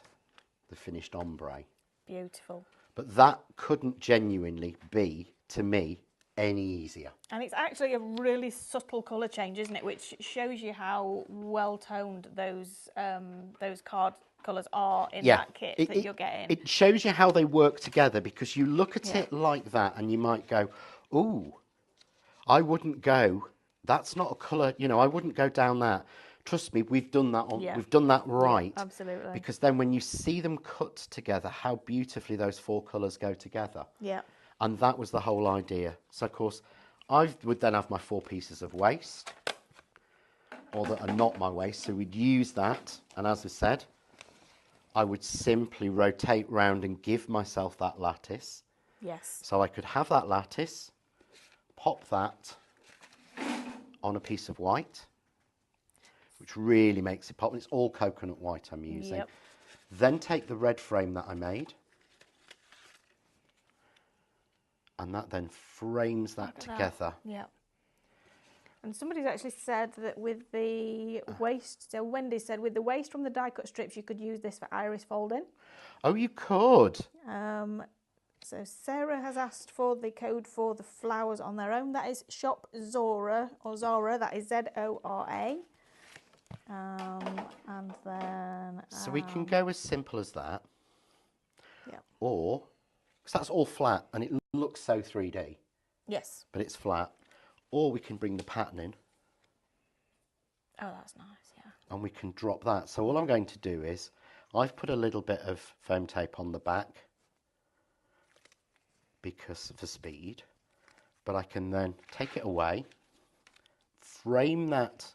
the finished ombre. Beautiful. But that couldn't genuinely be, to me, any easier. And it's actually a really subtle colour change, isn't it? Which shows you how well toned those card colours are in that kit that you're getting. It shows you how they work together, because you look at it like that and you might go, ooh, I wouldn't go, that's not a colour, you know, I wouldn't go down that. Trust me, we've done that we've done that right. Yeah, absolutely. Because then when you see them cut together, how beautifully those 4 colours go together. Yeah. And that was the whole idea. So, of course, I would then have my 4 pieces of waste, or that are not my waste. So we'd use that. And as I said, I would simply rotate round and give myself that lattice. Yes. So I could have that lattice, pop that on a piece of white, which really makes it pop. And it's all coconut white I'm using. Yep. Then take the red frame that I made. And that then frames that together. Yeah. And somebody's actually said that with the waste, so Wendy said, with the waste from the die cut strips, you could use this for iris folding. Oh, you could? So Sarah has asked for the code for the flowers on their own. That is Shop Zora, or Zora, that is Zora. And then... so we can go as simple as that. Yeah. Or, because that's all flat, and it looks so 3D. Yes. But it's flat. Or we can bring the pattern in. Oh, that's nice, yeah. And we can drop that. So all I'm going to do is, I've put a little bit of foam tape on the back, because for speed. But I can then take it away, frame that,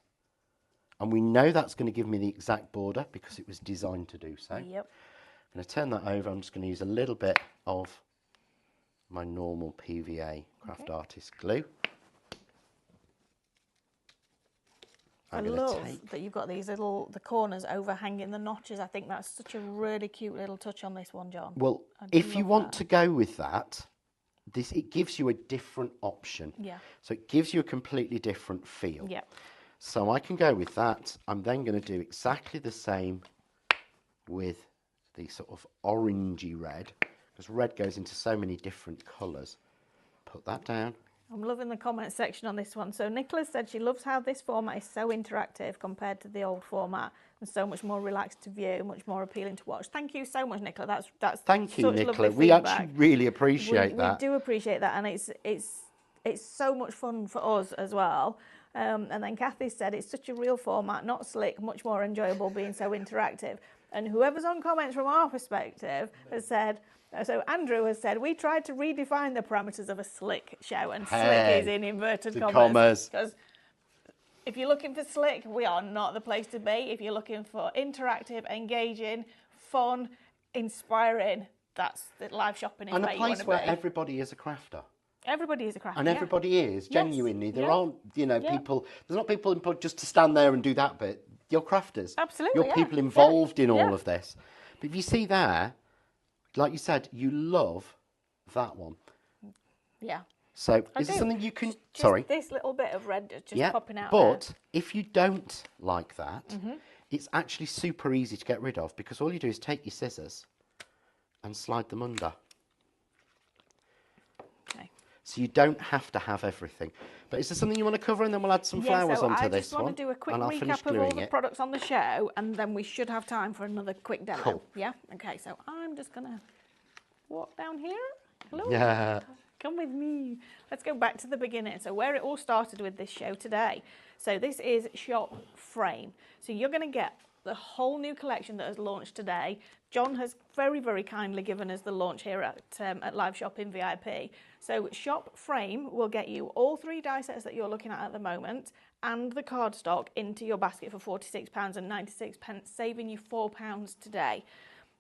and we know that's going to give me the exact border, because it was designed to do so. Yep. I'm going to turn that over. I'm just going to use a little bit of my normal PVA Craft Artist glue. I love that you've got these little, the corners overhanging the notches. I think that's such a really cute little touch on this one, John. Well, if you want to go with that, it gives you a different option. Yeah. So it gives you a completely different feel. Yeah. So I can go with that. I'm then going to do exactly the same with the sort of orangey red, because red goes into so many different colours. Put that down. I'm loving the comment section on this one. So Nicola said she loves how this format is so interactive compared to the old format, and so much more relaxed to view, much more appealing to watch. Thank you so much, Nicola. That's thank you, Nicola. We actually really appreciate that. We do appreciate that, and it's so much fun for us as well. And then Kathy said it's such a real format, not slick, much more enjoyable being so interactive. And whoever's on comments from our perspective has said, so Andrew has said, we tried to redefine the parameters of a slick show, and slick is in inverted commas. Because if you're looking for slick, we are not the place to be. If you're looking for interactive, engaging, fun, inspiring, that's the live shopping is and where a you want place to where be. everybody is a crafter. Everybody is a crafter. And everybody is, genuinely. Yes. There aren't, you know, people, there's not people employed just to stand there and do that bit. You're crafters. Absolutely, You're people involved in all of this. But if you see there, like you said, you love that one. Yeah. So is it something you can... Just this little bit of red just popping out but if you don't like that, it's actually super easy to get rid of, because all you do is take your scissors and slide them under. Okay. So you don't have to have everything. But is there something you want to cover, and then we'll add some flowers onto this one? I just want to do a quick recap of all the products on the show, and then we should have time for another quick demo. Cool. Yeah? Okay, so I'm just going to walk down here. Hello? Yeah. Come with me. Let's go back to the beginning. So where it all started with this show today. So this is Shop Frame. So you're going to get the whole new collection that has launched today. John has very, very kindly given us the launch here at Live Shop in VIP. So Shop Frame will get you all 3 die sets that you're looking at the moment and the cardstock into your basket for £46.96, saving you £4 today.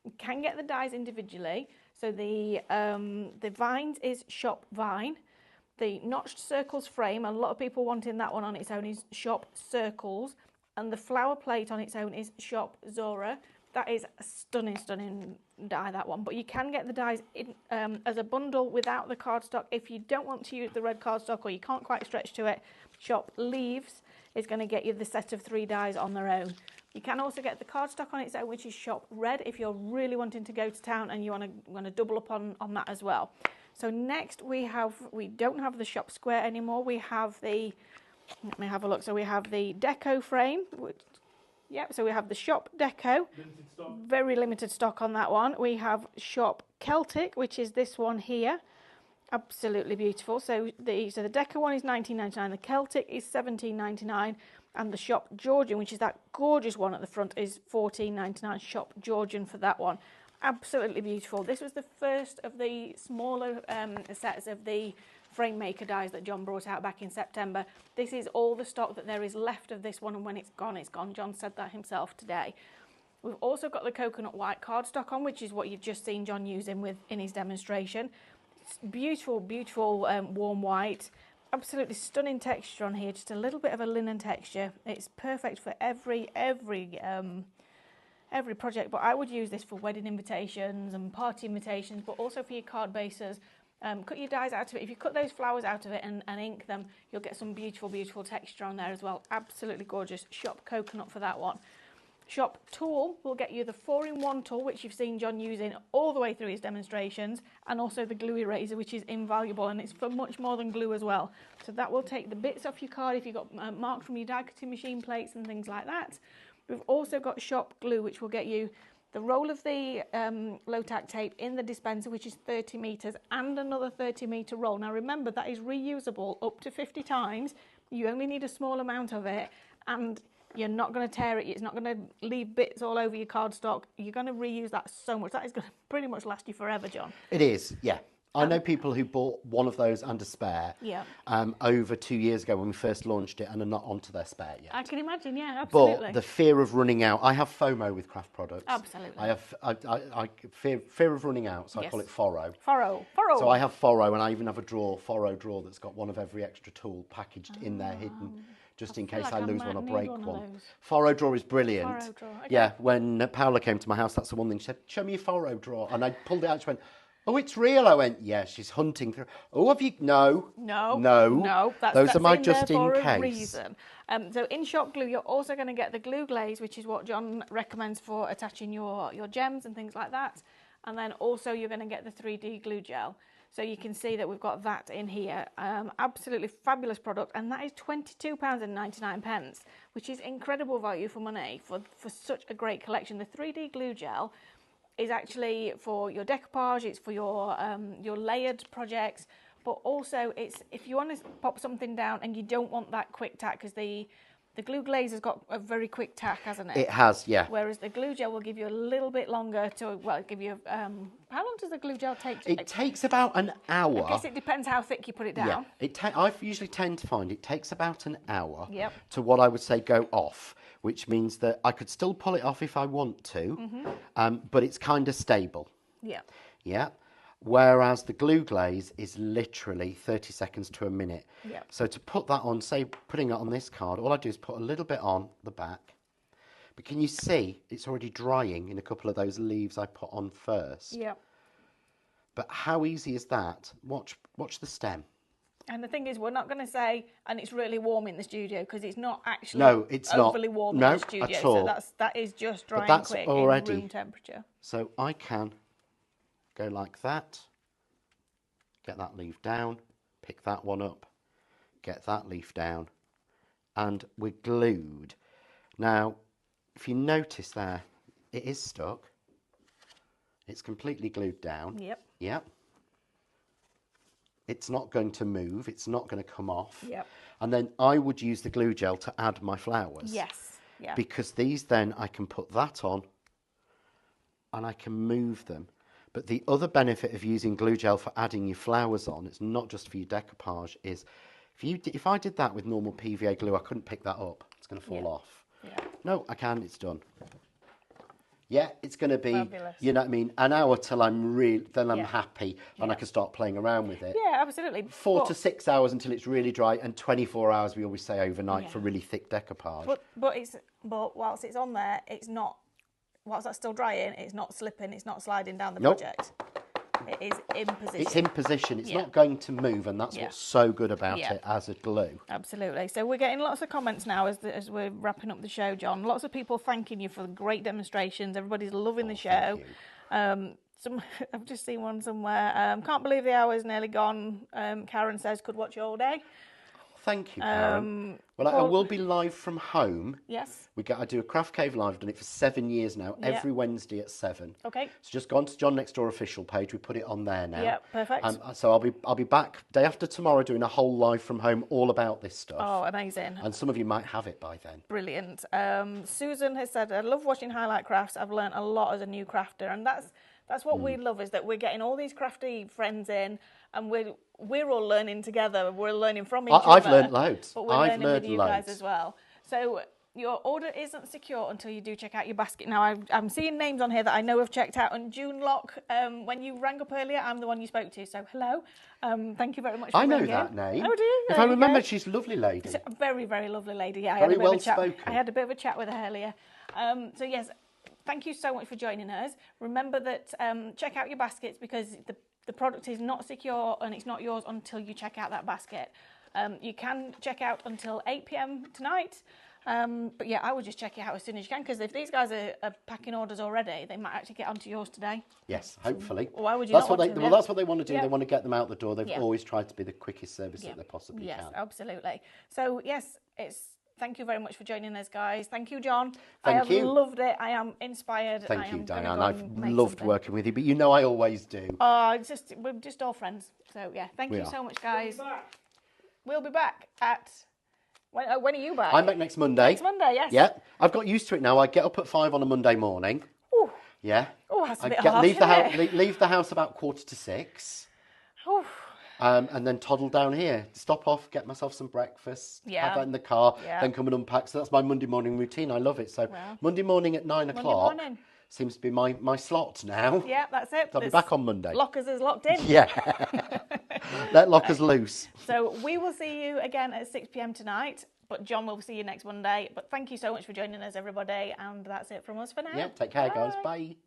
You can get the dies individually. So the vines is Shop Vine. The notched circles frame, a lot of people wanting that one on its own, is Shop Circles. And the flower plate on its own is Shop Zora. That is a stunning, stunning die, that one. But you can get the dies in, as a bundle without the cardstock. If you don't want to use the red cardstock or you can't quite stretch to it, Shop Leaves is going to get you the set of 3 dies on their own. You can also get the cardstock on its own, which is Shop Red, if you're really wanting to go to town and you want to double up on that as well. So next we don't have the Shop Square anymore. We have the, let me have a look. So we have the Deco frame. So we have the Shop Deco. Limited stock. Very limited stock on that one. We have Shop Celtic, which is this one here. Absolutely beautiful. So the Deco one is £19.99. The Celtic is £17.99. And the Shop Georgian, which is that gorgeous one at the front, is £14.99. Shop Georgian for that one. Absolutely beautiful. This was the first of the smaller sets of the frame maker dies that John brought out back in September. This is all the stock that there is left of this one, and when it's gone, it's gone. John said that himself today. We've also got the coconut white cardstock on, which is what you've just seen John using in his demonstration. It's beautiful, beautiful warm white. Absolutely stunning texture on here, just a little bit of a linen texture. It's perfect for every project, but I would use this for wedding invitations and party invitations, but also for your card bases. Cut your dies out of it. If you cut those flowers out of it and ink them, you'll get some beautiful, beautiful texture on there as well. Absolutely gorgeous. Shop Coconut for that one. Shop Tool will get you the 4-in-1 tool, which you've seen John using all the way through his demonstrations, and also the glue eraser, which is invaluable, and it's for much more than glue as well. So that will take the bits off your card if you've got marked from your die cutting machine plates and things like that. We've also got Shop Glue, which will get you the roll of the low-tack tape in the dispenser, which is 30 metres, and another 30-metre roll. Now remember, that is reusable up to 50 times. You only need a small amount of it, and you're not going to tear it. It's not going to leave bits all over your cardstock. You're going to reuse that so much. That is going to pretty much last you forever, John. It is, yeah. I know people who bought one of those and a spare over 2 years ago when we first launched it and are not onto their spare yet. I can imagine, yeah, absolutely. But the fear of running out, I have FOMO with craft products. Absolutely. I have I fear of running out, so I call it FORO. FORO. So I have FORO, and I even have a FORO drawer that's got one of every extra tool packaged in there hidden, just in case I lose one or break one. FORO drawer is brilliant. FORO drawer, okay. Yeah, when Paola came to my house, that's the one thing she said, show me your FORO drawer. And I pulled it out, she went, oh, it's real. I went, yeah, she's hunting through. Oh, have you? No. Those are my just in case. Reason. So in Shop Glue, you're also going to get the glue glaze, which is what John recommends for attaching your gems and things like that. And then also you're going to get the 3D glue gel. So you can see that we've got that in here. Absolutely fabulous product. And that is £22.99, which is incredible value for money for such a great collection. The 3D glue gel is actually for your decoupage, it's for your layered projects, but also it's if you want to pop something down and you don't want that quick tack, because the glue glaze has got a very quick tack, hasn't it? It has, yeah. Whereas the glue gel will give you a little bit longer to, well, give you, how long does the glue gel take? It takes about an hour. I guess it depends how thick you put it down. Yeah, I usually tend to find it takes about an hour to what I would say go off, which means that I could still pull it off if I want to, but it's kind of stable. Yeah. Yeah. Whereas the glue glaze is literally 30 seconds to a minute. Yeah. So to put that on, say putting it on this card, all I do is put a little bit on the back. But can you see it's already drying in a couple of those leaves I put on first? Yeah. But how easy is that? Watch the stem. And the thing is, we're not going to say, and it's really warm in the studio, because it's not actually it's overly not. warm in the studio. At all. So that is just drying quick already in room temperature. So I can go like that, get that leaf down, pick that one up, get that leaf down, and we're glued. Now, if you notice there, it is stuck. It's completely glued down. Yep. Yep. it's not going to move, it's not going to come off. Yep. And then I would use the glue gel to add my flowers. Yes. Yeah. Because these then I can put that on and I can move them. But the other benefit of using glue gel for adding your flowers on, it's not just for your decoupage, is if I did that with normal PVA glue, I couldn't pick that up. It's going to fall off. Yeah. No, I can, it's done. Yeah, it's going to be, Fabulous. you know what I mean, an hour till I'm happy and Yeah. I can start playing around with it. Yeah, absolutely. 4 to 6 hours until it's really dry, and 24 hours we always say overnight for really thick decoupage. But whilst it's on there, it's not. Whilst that's still drying, it's not slipping. It's not sliding down the Nope. project. It is in position. It's in position. It's not going to move, and that's what's so good about it as a glue. Absolutely. So we're getting lots of comments now as we're wrapping up the show, John. Lots of people thanking you for the great demonstrations. Everybody's loving the show. I've just seen one somewhere. Can't believe the hour's nearly gone. Karen says, could watch you all day. Thank you, Karen. Well, I will be live from home. Yes. I do a Craft Cave Live. I've done it for 7 years now, every Wednesday at 7. Okay. So just go on to John Next Door official page. We put it on there now. Yeah, perfect. So I'll be back day after tomorrow doing a whole live from home all about this stuff. Oh, amazing. And some of you might have it by then. Brilliant. Susan has said, I love watching Highlight Crafts. I've learned a lot as a new crafter. And that's what we love, is that we're getting all these crafty friends in, and we're all learning together. We're learning from each other. I've learned loads. But we're learning with you guys as well. So your order isn't secure until you do check out your basket. Now, I'm seeing names on here that I know have checked out. And June Lock, when you rang up earlier, I'm the one you spoke to. So hello. Thank you very much for ringing. I know that name. Oh, do you? If I remember, she's a lovely lady. She's a very, very lovely lady. Yeah, Very well spoken. I had a bit of a chat with her earlier. So yes, thank you so much for joining us. Remember that check out your baskets, because the product is not secure and it's not yours until you check out that basket. You can check out until 8 p.m. tonight. But yeah, I would just check it out as soon as you can, because if these guys are packing orders already, they might actually get onto yours today. Yes, hopefully. Why would you that's not what want to? Well, that's what they want to do. Yeah. They want to get them out the door. They've always tried to be the quickest service that they possibly can. Yes, absolutely. So yes, thank you very much for joining us, guys. Thank you, John. Thank you. I have loved it. I am inspired. Thank you, Diane. I've loved working with you, but you know I always do. We're just all friends. So yeah, thank you so much, guys. We'll be back at. When are you back? I'm back next Monday. Next Monday, yes. Yeah, I've got used to it now. I get up at 5 on a Monday morning. Ooh. Yeah. Oh, that's a bit harsh, leave the house about 5:45. Ooh. And then toddle down here, stop off, get myself some breakfast, have that in the car, then come and unpack. So that's my Monday morning routine. I love it. So Monday morning at 9 o'clock seems to be my slot now. Yeah, that's it. So I'll be back on Monday. Lockers is locked in. Yeah. Let lockers loose. So we will see you again at 6 p.m. tonight, but John will see you next Monday. But thank you so much for joining us, everybody. And that's it from us for now. Yeah, take care, guys. Bye.